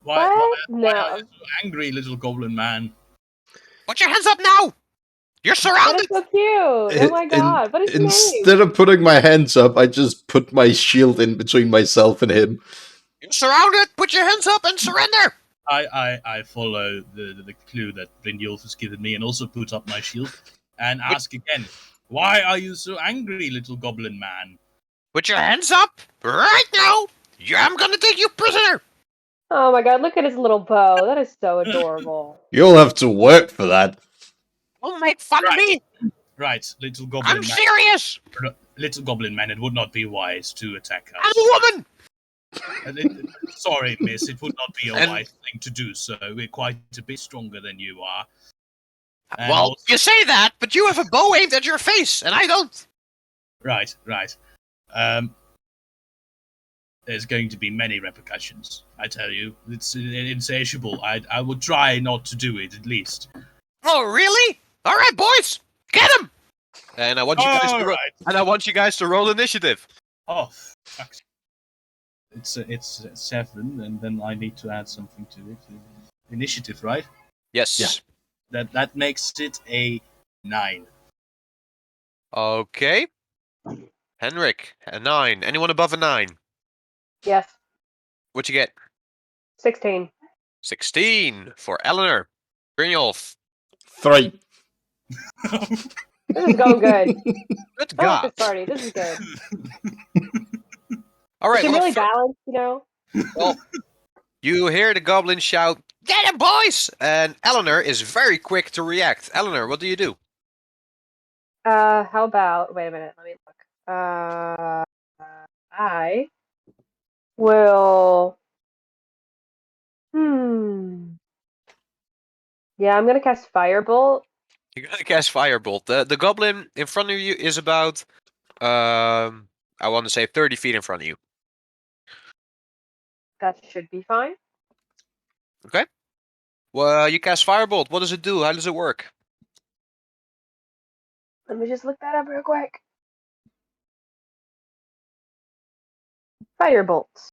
Why No. are you so angry, little goblin man? Put your hands up now! You're That surrounded!" is so cute. Oh my god. What is his name? Instead of putting my hands up, I just put my shield in between myself and him. You're surrounded! Put your hands up and surrender! I follow the clue that Brynjolf has given me and also put up my shield and ask again, why are you so angry, little goblin man? Put your hands up right now! I'm gonna take you prisoner! Oh my god, look at his little bow. That is so adorable. You'll have to work for that. Don't make fun of me! Right, little goblin I'm man. serious! Little goblin man, it would not be wise to attack I'm us. a woman! Sorry, miss, it would not be a And- wise thing to do so. We're quite a bit stronger than you are. And Well, also- you say that, but you have a bow aimed at your face, and I don't. Right. There's going to be many repercussions, I tell you. It's insatiable. I would try not to do it, at least. Oh, really? All right, boys, get him! And I want you guys to All roll. right. And I want you guys to roll initiative. Oh, fuck. It's 7, and then I need to add something to it. Initiative, right? Yes. That makes it a 9. Okay. Henrik, a 9. Anyone above a 9? Yes. What'd you get? 16. 16 for Eleanor. Brynjolf. 3. This is going good. Good I like God. this party. This is good. All We right. can Well, really balance, you know. well, you hear the goblin shout, "Get him, boys!" And Eleanor is very quick to react. Eleanor, what do you do? How about? Wait a minute. Let me look. I will. Yeah, I'm gonna cast Firebolt. You're gonna cast Firebolt. The goblin in front of you is about, I want to say 30 feet in front of you. That should be fine. Okay. Well, you cast Firebolt. What does it do? How does it work? Let me just look that up real quick. Firebolt.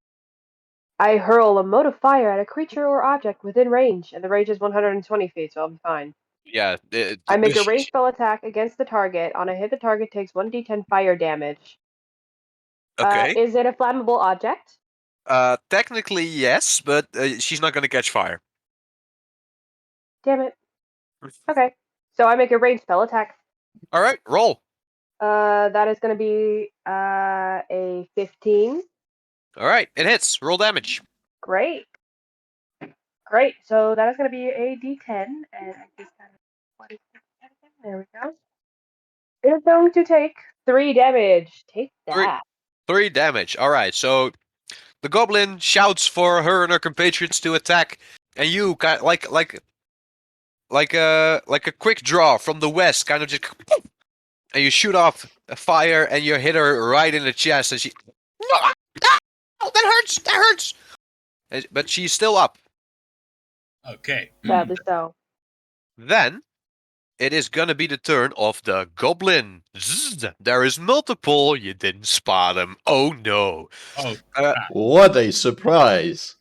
I hurl a mote of fire at a creature or object within range, and the range is 120 feet, so I'll be fine. Yeah. I make a ranged spell attack against the target. On a hit, the target takes 1d10 fire damage. Okay. Is it a flammable object? Technically yes, but she's not gonna catch fire. Damn it. Okay. So I make a ranged spell attack. All right, roll. That is going to be a 15. All right, it hits. Roll damage. Great. Great. So that is going to be a d10, and I just got what is that again? There we go. It is going to take 3 damage. Take that. 3 damage. All right, so the goblin shouts for her and her compatriots to attack, and you kind of like a quick draw from the west, kind of just, and you shoot off a fire, and you hit her right in the chest, and she, no, that hurts, that hurts. But she's still up. Okay. Sadly so. Then it is gonna be the turn of the goblin. Zzz, there is multiple. You didn't spot them. Oh no. Oh, What a surprise!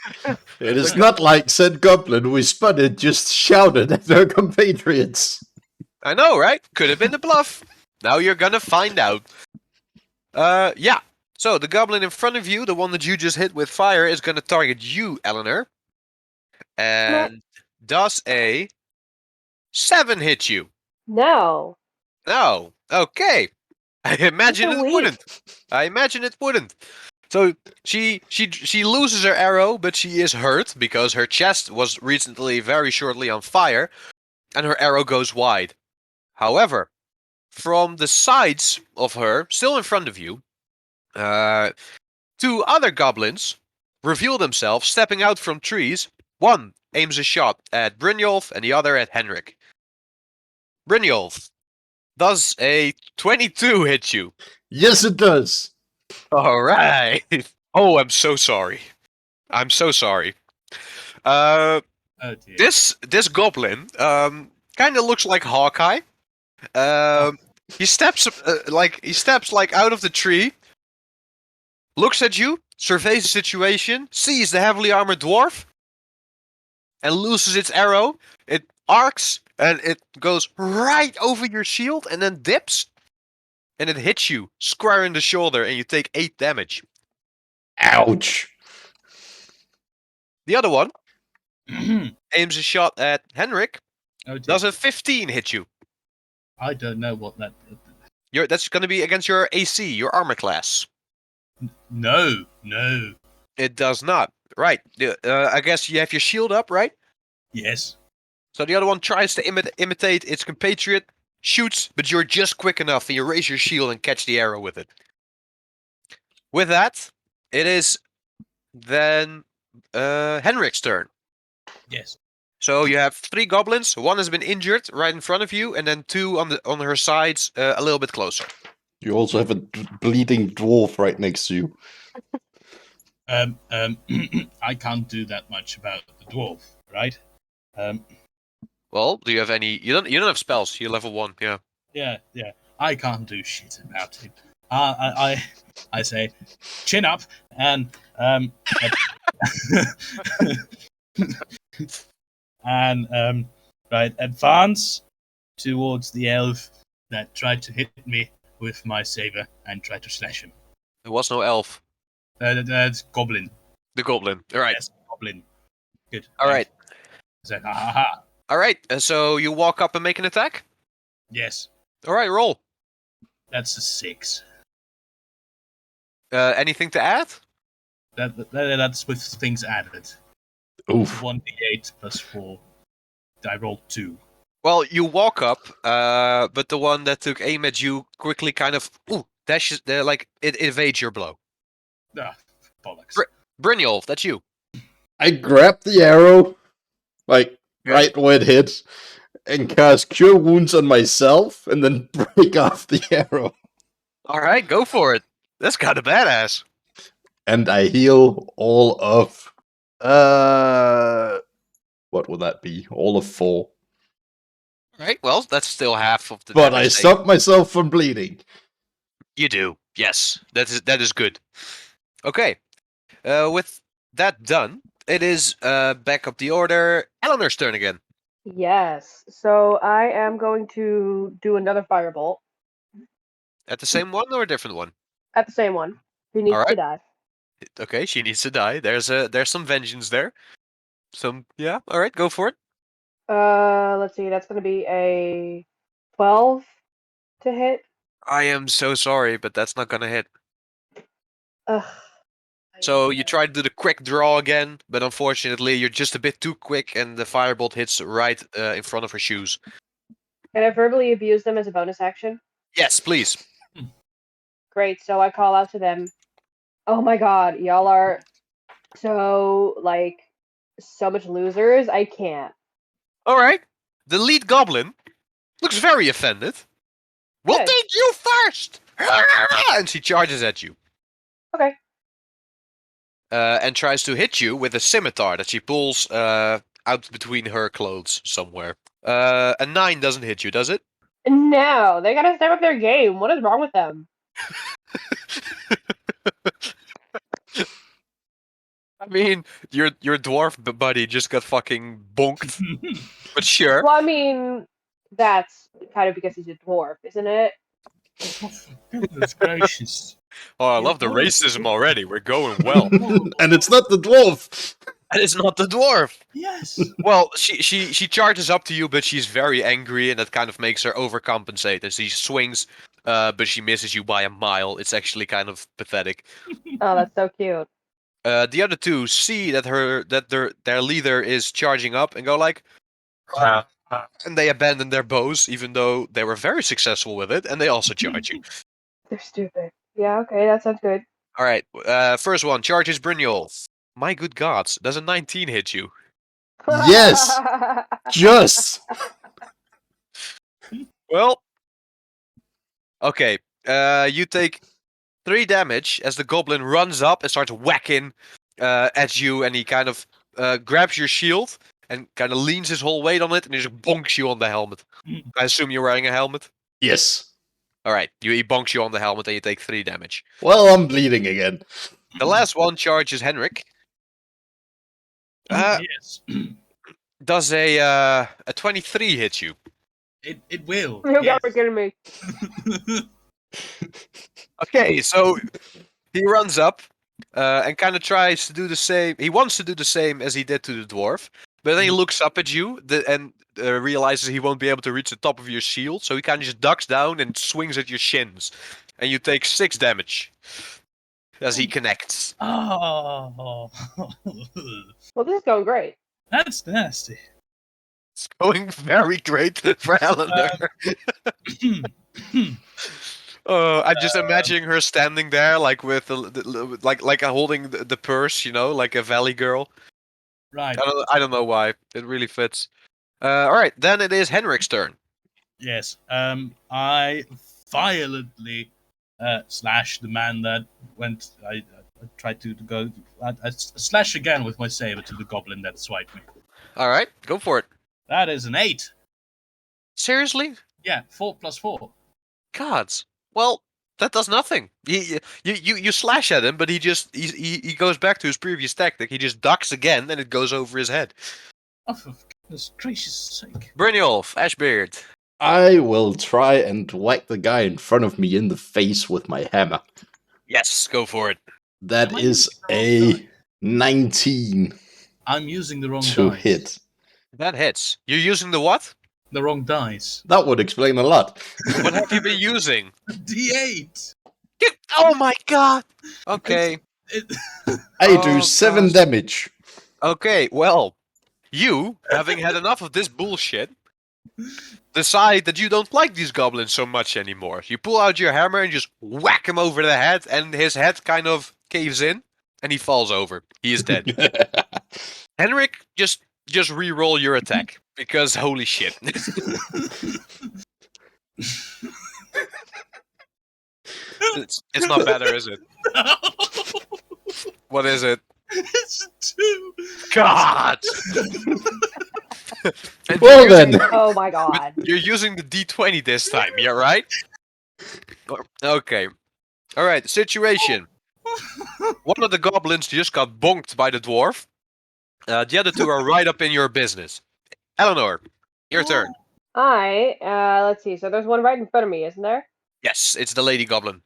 It is not like said goblin we spotted just shouted at their compatriots. I know, right? Could have been a bluff. Now you're gonna find out. Yeah. So the goblin in front of you, the one that you just hit with fire, is gonna target you, Eleanor. And does a 7 hit you? No. No. Okay. I imagine That's it so weak. wouldn't. I imagine it wouldn't. So she loses her arrow, but she is hurt because her chest was recently very shortly on fire, and her arrow goes wide. However, from the sides of her, still in front of you, 2 other goblins reveal themselves, stepping out from trees. One aims a shot at Brynjolf, and the other at Henrik. Brynjolf, does a 22 hit you? Yes, it does. All right. Oh, I'm so sorry. I'm so sorry. oh dear. This goblin kind of looks like Hawkeye. He steps like out of the tree, looks at you, surveys the situation, sees the heavily armored dwarf, and looses its arrow. It arcs and it goes right over your shield and then dips, and it hits you square in the shoulder, and you take 8 damage. Ouch. The other one aims a shot at Henrik. Oh dear. Does a 15 hit you? I don't know what that. That's going to be against your AC, your armor class. No. It does not. Right. I guess you have your shield up, right? Yes. So the other one tries to imitate its compatriot, shoots, but you're just quick enough, and you raise your shield and catch the arrow with it. With that, it is then Henrik's turn. Yes. So you have 3 goblins. One has been injured right in front of you, and then 2 on her sides, a little bit closer. You also have a bleeding dwarf right next to you. I can't do that much about the dwarf, right? Well, do you have any? You don't have spells. You're level 1. Yeah. Yeah. I can't do shit about it. I say, chin up and and right, advance towards the elf that tried to hit me with my saber and try to slash him. There was no elf. That's Goblin. The goblin. All right. Yes, Goblin. Good. All right. I said, ha ha ha. All right. So you walk up and make an attack. Yes, All right. Roll. that's a 6. Anything to add? That's with things added. Oof. 1d8 plus 4. I rolled 2. Well, you walk up, but the one that took aim at you quickly kind of dashes. Like it evades your blow. Ah, bollocks. Brynjolf, that's you. I grab the arrow, like, right where it hit, and cast Cure Wounds on myself, and then break off the arrow. All right, go for it. That's kind of badass. And I heal all of... What would that be? All of 4. All right, well, that's still half of the But I damage. stop myself from bleeding. You do, yes. That is good. Okay, with that done, it is back up the order. Eleanor's turn again. Yes. So I am going to do another firebolt At the same one or a different one? at the same one. Who needs to Alright. die? Okay, she needs to die. There's some vengeance there. Yeah. All right, go for it. Let's see. That's going to be a 12 to hit. I am so sorry, but that's not gonna hit. Ugh. So you try to do the quick draw again, but unfortunately you're just a bit too quick, and the firebolt hits right in front of her shoes. Can I verbally abuse them as a bonus action? Yes, please. Great. So I call out to them. Oh my god, y'all are so much losers. I can't. All right. The lead goblin looks very offended. We'll Good. take you first, and she charges at you. Okay. And tries to hit you with a scimitar that she pulls out between her clothes somewhere. A 9 doesn't hit you, does it? No, they gotta step up their game. What is wrong with them? I mean, your dwarf buddy just got fucking bonked. But sure. Well, I mean, that's kind of because he's a dwarf, isn't it? Goodness gracious. Oh, I love the racism already. We're going well. And it's not the dwarf! And it's not the dwarf. Yes. Well, she charges up to you, but she's very angry, and that kind of makes her overcompensate. And she swings, but she misses you by a mile. It's actually kind of pathetic. Oh, that's so cute. The other two see that their leader is charging up and go like, and they abandon their bows, even though they were very successful with it, and they also charge you. They're stupid. Yeah, okay, that sounds good. All right, first one charges Brynjolf. My good gods, does a 19 hit you? Yes! Just! Well, okay. You take 3 damage as the goblin runs up and starts whacking at you, and he kind of grabs your shield and kind of leans his whole weight on it, and he just bonks you on the helmet. I assume you're wearing a helmet? Yes. All right, he bonks you on the helmet, and you take 3 damage. Well, I'm bleeding again. The last one charges Henrik. Yes. Does a 23 hit you? It will. You Yes. gotta be kidding me. Okay, so he runs up and kind of tries to do the same. He wants to do the same as he did to the dwarf, but then he looks up at you and realizes he won't be able to reach the top of your shield, so he kind of just ducks down and swings at your shins, and you take 6 damage as he connects. Oh. Well, this is going great. That's nasty. It's going very great for Eleanor. I'm just imagining her standing there, like with like holding the purse, you know, like a valley girl. Right. I don't know why. It really fits. All right, then it is Henrik's turn. Yes. I violently slash the man that went. I tried to go. I slash again with my saber to the goblin that swiped me. All right, go for it. That is an 8. Seriously? Yeah, 4 plus 4. gods. Well, that does nothing. You slash at him, but he goes back to his previous tactic. He just ducks again, and it goes over his head. Oh, for goodness gracious sake. Brynjolf, Ashbeard. I will try and whack the guy in front of me in the face with my hammer. Yes, go for it. That Am I is using the wrong a 19 I'm using the wrong to dice. hit. That hits. You're using the what? The wrong dice. That would explain a lot. What have you been using? D8. Oh my god! Okay. It, I Oh, do 7 gosh. damage. Okay, well, you, having had enough of this bullshit, decide that you don't like these goblins so much anymore. You pull out your hammer and just whack him over the head, and his head kind of caves in, and he falls over. He is dead. Henrik, just re-roll your attack, because holy shit. It's not better, is it? What is it? it's 2. God! And Well you're using then. Oh my god. You're using the D20 this time, yeah, right? Okay. Alright, situation. One of the goblins just got bonked by the dwarf. The other two are right up in your business. Eleanor, your turn. Let's see. So there's one right in front of me, isn't there? Yes, it's the lady goblin.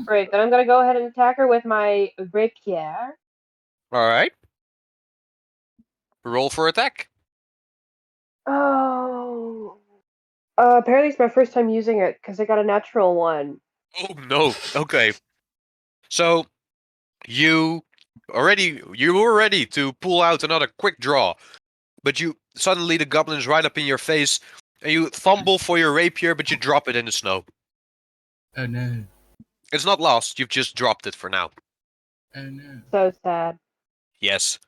Great. Then I'm gonna go ahead and attack her with my rapier. Alright. Roll for attack. Oh. Apparently it's my first time using it because I got a natural one. Oh no. Okay. So you were ready to pull out another quick draw, but you suddenly the goblin's right up in your face, and you fumble for your rapier, but you drop it in the snow. Oh no. It's not lost. You've just dropped it for now. Oh no. So sad. Yes.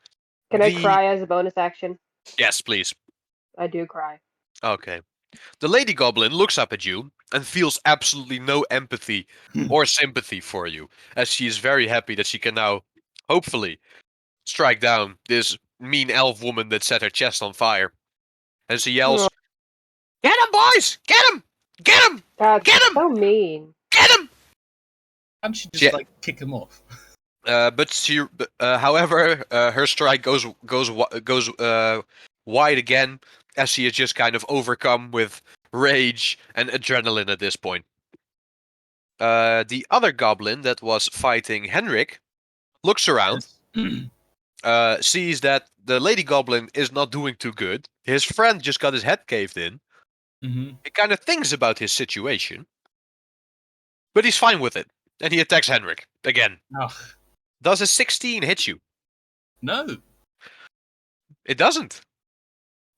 Can I cry as a bonus action? Yes, please. I do cry. Okay. The lady goblin looks up at you and feels absolutely no empathy or sympathy for you, as she is very happy that she can now, hopefully, strike down this mean elf woman that set her chest on fire. And she yells, "Get him, boys! Get him! Get him! That's Get him! so mean. Get him!" Can't she just Yeah. like kick him off? However, her strike goes wide again, as she is just kind of overcome with rage and adrenaline at this point. The other goblin that was fighting Henrik looks around, sees that the lady goblin is not doing too good. His friend just got his head caved in. Mm-hmm. He kind of thinks about his situation, but he's fine with it, and he attacks Henrik again. Ugh. Does a 16 hit you? No. It doesn't.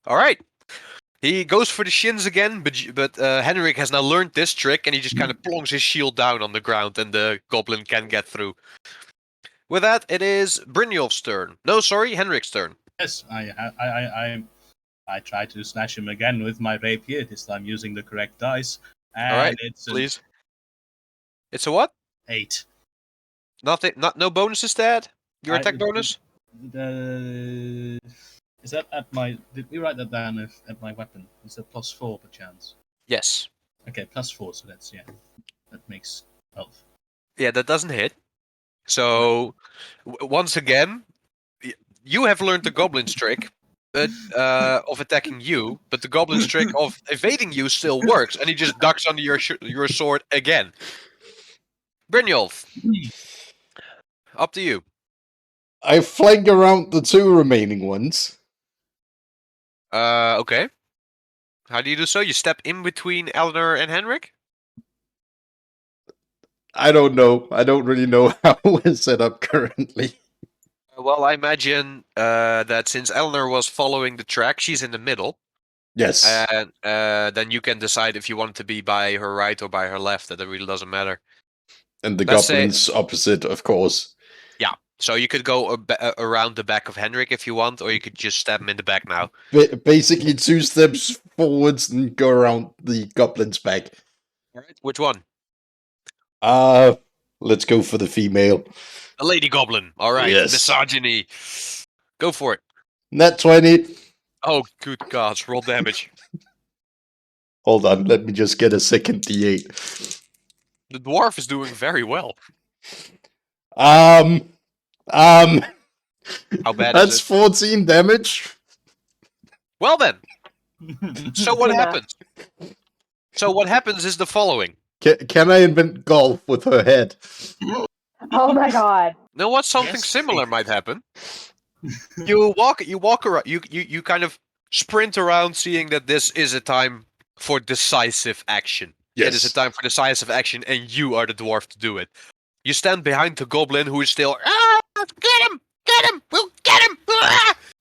All right. He goes for the shins again, but Henrik has now learned this trick, and he just kind of plonks his shield down on the ground, and the goblin can get through. With that, it is Brynjolf's turn. No, sorry, Henrik's turn. Yes, I try to slash him again with my rapier, this time using the correct dice. And All right, it's an please. It's a what? 8. No bonuses to add? Your I- attack bonus? Is that at my... Did we write that down at my weapon? Is that +4 perchance? Yes. Okay, +4, so that's, yeah. That makes 12. Yeah, that doesn't hit. So, once again, you have learned the goblin's trick of attacking you, but the goblin's trick of evading you still works, and he just ducks under your sword again. Brynjolf, up to you. I flank around the 2 remaining ones. Okay. How do you do so? You step in between Eleanor and Henrik? I don't know. I don't really know how it's set up currently. Well, I imagine that since Eleanor was following the track, she's in the middle. Yes. And then you can decide if you want to be by her right or by her left. That really doesn't matter. And the Let's say- goblin's opposite, of course. Yeah. So you could go around the back of Henrik if you want, or you could just stab him in the back now. Basically 2 steps forwards and go around the goblin's back. All right. Which one? Let's go for the female. The lady goblin. All right. Yes. Misogyny. Go for it. Nat 20. Oh, good gods. Roll damage. Hold on, let me just get a second D8. The dwarf is doing very well. Um, How bad that's is it? 14 damage. Well then, so what Good enough. happens? So what happens is the following. Can I invent golf with her head? Oh my god. Know what? Something Yes, similar please. might happen. You walk around. You kind of sprint around, seeing that this is a time for decisive action. It is a time for decisive action, and you are the dwarf to do it. You stand behind the goblin, who is still get him, we'll get him,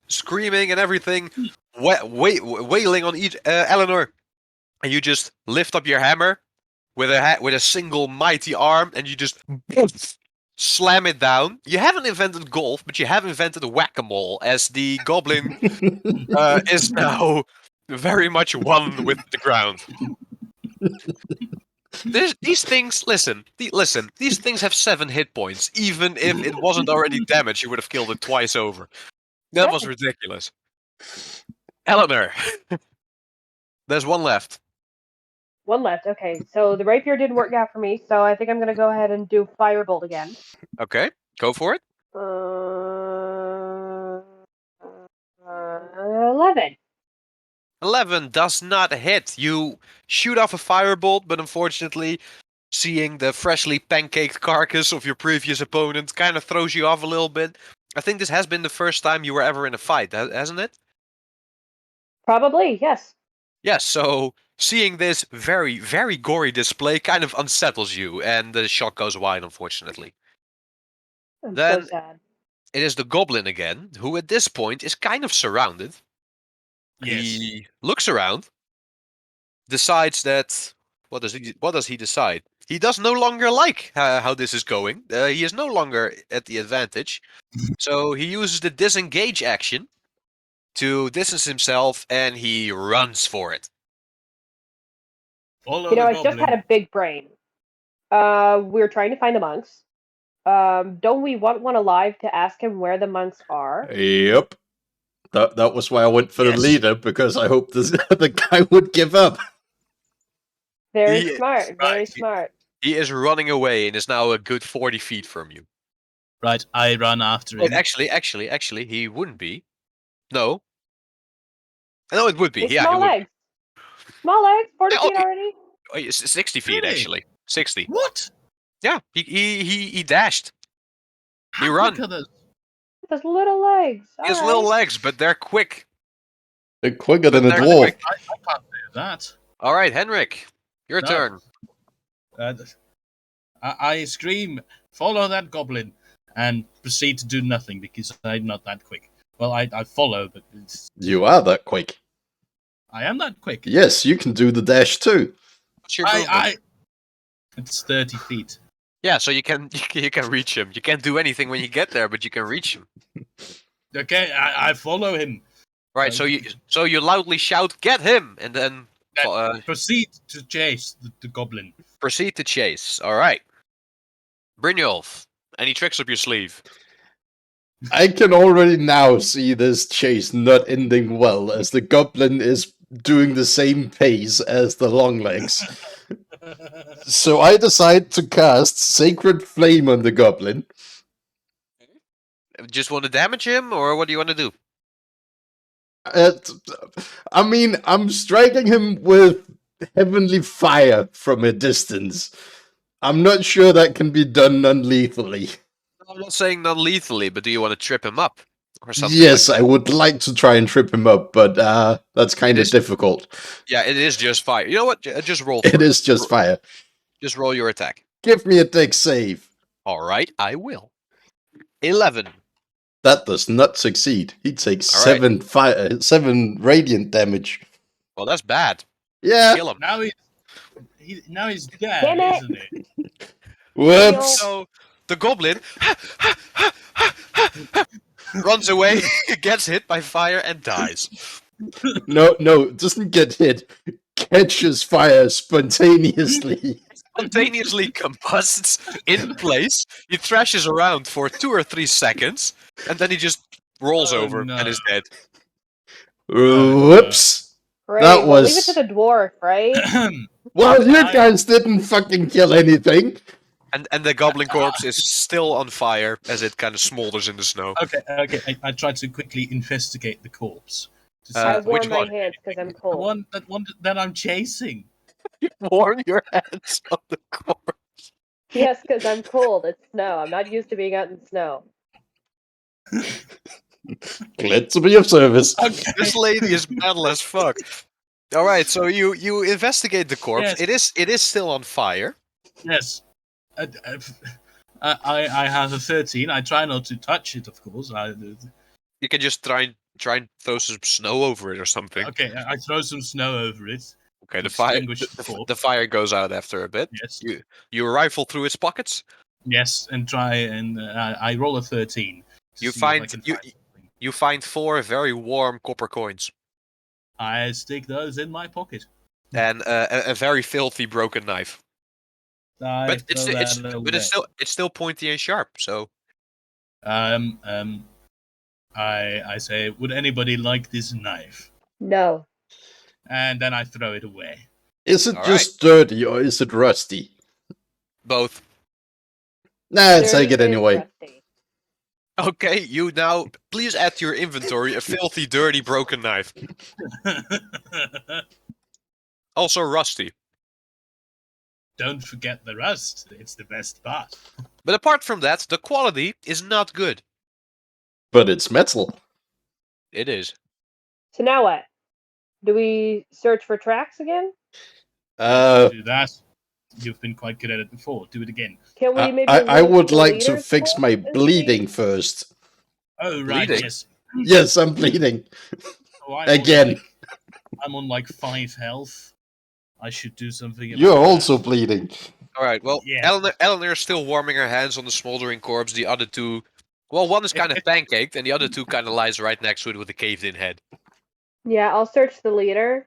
screaming and everything, wailing on each Eleanor, and you just lift up your hammer with a single mighty arm, and you just slam it down. You haven't invented golf, but you have invented whack-a-mole, as the goblin is now very much one with the ground. These things, listen, these things have 7 hit points. Even if it wasn't already damaged, you would have killed it twice over. That was Right. ridiculous. Eleanor, there's one left. One left. Okay, so the rapier didn't work out for me, so I think I'm gonna go ahead and do firebolt again. Okay, go for it. 11. 11 does not hit. You shoot off a firebolt, but unfortunately, seeing the freshly pancaked carcass of your previous opponent kind of throws you off a little bit. I think this has been the first time you were ever in a fight, hasn't it? Probably, yes. Yes, so seeing this very, very gory display kind of unsettles you, and the shot goes wide, unfortunately. I'm Then so sad. it is the goblin again, who at this point is kind of surrounded. Yes. He looks around, decides that... What does he decide? He does no longer like how this is going. He is no longer at the advantage. So he uses the disengage action to distance himself, and he runs for it. Follow You know, the I just goblin. had a big brain. We're trying to find the monks. Don't we want one alive to ask him where the monks are? Yep. That was why I went for the Yes. leader, because I hoped the guy would give up. Very He- smart, very right. smart. He is running away and is now a good 40 feet from you. Right, I run after Wait, him. actually, he wouldn't be. No. No, it would be. It's Yeah, he small would. legs. Small legs, 40 Yeah, feet okay. already? Wait, it's 60 feet, Really? actually. 60. What? Yeah, he dashed. He How run. quick are those? Those little legs. He has All little right. legs, but they're quick. They're quicker than a They're dwarf. quick. I can't do that. All right, Henrik, your No. turn. I scream, follow that goblin, and proceed to do nothing because I'm not that quick. Well, I follow, but You are that quick. I am that quick. Yes, you can do the dash too. What's your movement? It's 30 feet. Yeah, so you can reach him. You can't do anything when you get there, but you can reach him. Okay, I follow him. Right. So you loudly shout, "Get him!" and then Proceed to chase the goblin. proceed to chase. All right. Brynjolf, any tricks up your sleeve? I can already now see this chase not ending well, as the goblin is doing the same pace as the Longlegs. So I decide to cast Sacred Flame on the goblin. Just want to damage him, or what do you want to do? I mean, I'm striking him with heavenly fire from a distance. I'm not sure that can be done non-lethally. I'm not saying non-lethally, but do you want to trip him up or something? Yes, like I would like to try and trip him up, but that's kind It of is- difficult. Yeah, it is just fire. You know what? Just roll. It for is just fire. Just roll your attack. Give me a dex save. All right, I will. 11. That does not succeed. He takes All right. 7 radiant damage. Well, that's bad. Yeah. Kill him. Now he's dead, Damn it. isn't it? Whoops. So the goblin runs away, gets hit by fire, and dies. No, it doesn't get hit. Catches fire spontaneously. Spontaneously combusts in place. He thrashes around for 2 or 3 seconds, and then he just rolls Oh, over no. and is dead. Whoops. Great. That Well, leave it to was- the dwarf, right? Well, you I- guys didn't fucking kill anything. And the goblin corpse is still on fire as it kind of smolders in the snow. okay. I tried to quickly investigate the corpse to see I if which warm my one? hands because I'm the cold. one that I'm chasing. Warm your hands on the corpse. Yes, because I'm cold. It's snow. I'm not used to being out in snow. Glad to be of service. Okay. This lady is metal as fuck. All right, so you investigate the corpse. Yes. It is still on fire. Yes. I have a 13. I try not to touch it, of course. You can just try and throw some snow over it or something. Okay, I throw some snow over it. Okay, the fire Extinguish the corpse. the fire goes out after a bit. Yes. You rifle through its pockets. Yes, and try and I roll a 13. to You see if I find- can you- something. You find 4 very warm copper coins I stick those in my pocket. and a very filthy broken knife. I But it's throw that away. it's still pointy and sharp. So I say, would anybody like this knife? No. And then I throw it away. Is it All just dirty or is it rusty? both. Nah, Dirty take it and anyway. rusty. Okay, you now please add to your inventory a filthy, dirty, broken knife. Also rusty. Don't forget the rust. It's the best part. But apart from that, the quality is not good. But it's metal. It is. So now what? Do we search for tracks again? Do that. You've been quite good at it before. Do it again. Can we maybe? I loot would the like to leader's fix corpse my and see- bleeding first. Oh right, Bleeding? yes. Yes, I'm bleeding. So I'm Again. I'm on like 5 health. I should do something. About You're that. also bleeding. All right. Well, Yeah. Eleanor is still warming her hands on the smoldering corpse. The other two, well, one is kind of pancaked, and the other two kind of lies right next to it with a caved-in head. Yeah, I'll search the leader.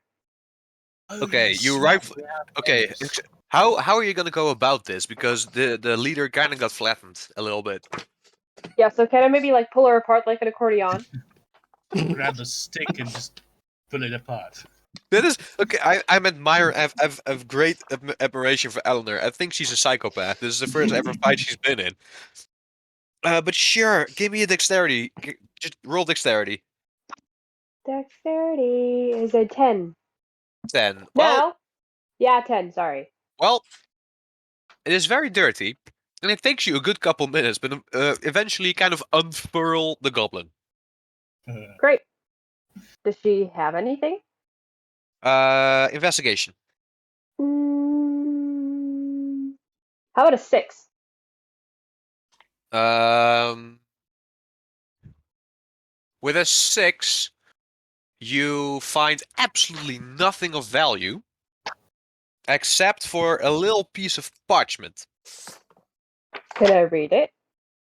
Oh, Okay, yes, you snap, rifle- we have Okay, those. how are you gonna go about this? Because the leader kind of got flattened a little bit. Yeah, so can I maybe like pull her apart like an accordion? Grab a stick and just pull it apart. That is okay. I'm I've great admiration for Eleanor. I think she's a psychopath. This is the first ever fight she's been in. But sure, give me a dexterity. Just roll dexterity. Dexterity is a 10. 10. Well, No. Yeah, 10, sorry. well, it is very dirty, and it takes you a good couple minutes, but eventually you kind of unfurl the goblin. Great. Does she have anything? Investigation. How about a 6? With a 6, you find absolutely nothing of value, except for a little piece of parchment. Can I read it?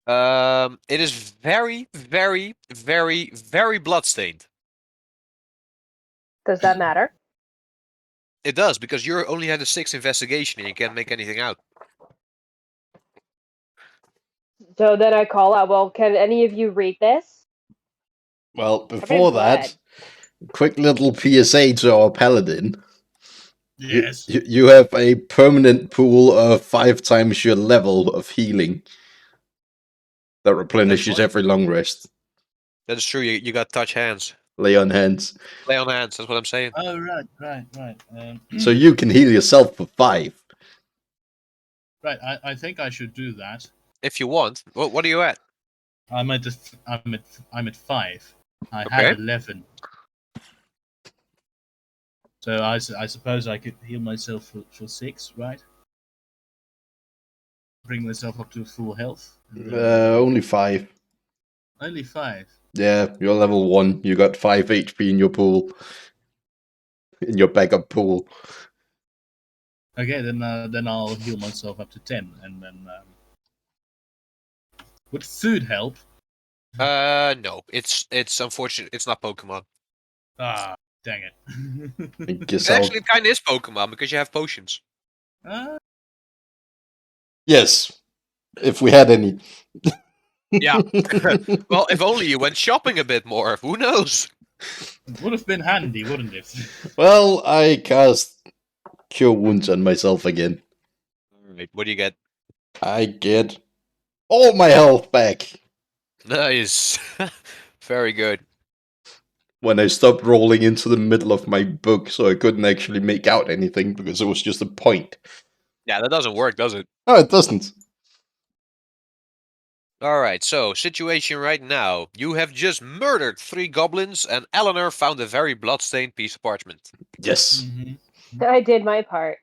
It is very, very, very, very bloodstained. Does that matter? It does, because you only had a 6 investigation and you can't make anything out. So then I call out, well, can any of you read this? Well, Covered in before blood. that, quick little PSA to our paladin. Yes. You have a permanent pool of 5 times your level of healing that replenishes what? every long rest. That is true, you got touch hands. Lay on hands. Lay on hands, that's what I'm saying. Oh right. So you can heal yourself for 5. Right, I think I should do that. If you want. What are you at? I'm at 5. I Okay. had 11. So I suppose I could heal myself for 6, right? Bring myself up to full health. Only 5. Only 5. Yeah, you're level 1. You got 5 HP in your pool. In your backup pool. Okay, then I'll heal myself up to 10, and then would food help? No. It's unfortunate. It's not Pokemon. Ah, dang it. I guess Actually, it kind of is Pokemon because you have potions. Yes. If we had any. Yeah. Well, if only you went shopping a bit more. Who knows? Would have been handy, wouldn't it? Well, I cast Cure Wounds on myself again. Alright, what do you get? I get all my health back Nice. Very good. when I stopped rolling into the middle of my book, so I couldn't actually make out anything because it was just a point. Yeah, that doesn't work, does it? No, it doesn't. Alright, so situation right now. You have just murdered 3 goblins and Eleanor found a very bloodstained piece of parchment. Yes, I did my part.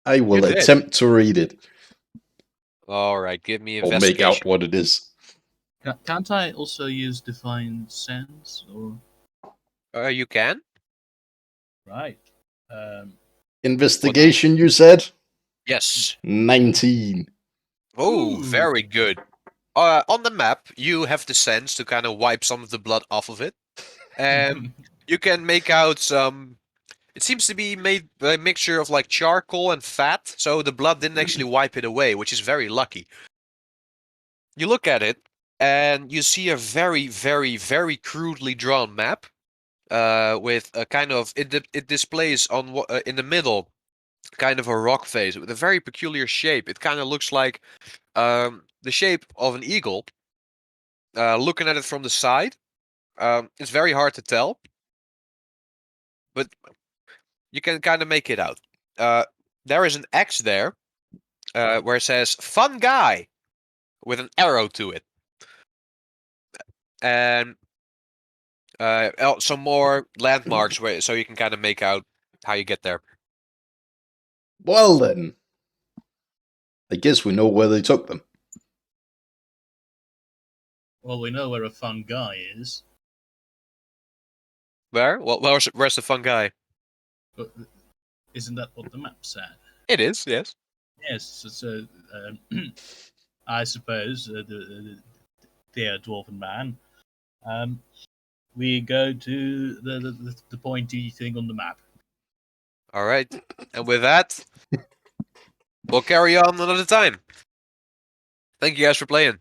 I will did. attempt to read it Alright, give me or make out investigation. what it is. Can't I also use Divine Sense? Or You can? right? Investigation, you said? Yes. 19. Oh, Ooh. very good. On the map, you have the sense to kind of wipe some of the blood off of it. And you can make out some... It seems to be made by a mixture of like charcoal and fat, so the blood didn't actually wipe it away, which is very lucky. You look at it, and you see a very, very, very crudely drawn map, with a kind of... It displays on in the middle kind of a rock face with a very peculiar shape. It kind of looks like the shape of an eagle. Looking at it from the side, it's very hard to tell, but you can kind of make it out. There is an X there, where it says "Fun Guy" with an arrow to it, and some more landmarks so you can kind of make out how you get there. Well then, I guess we know where they took them. Well, we know where a fun guy is. Where? Well, where's the fun guy? But isn't that what the map said? It is, yes. Yes. So I suppose the dear dwarven man. We go to the pointy thing on the map. All right, and with that, we'll carry on another time. Thank you guys for playing.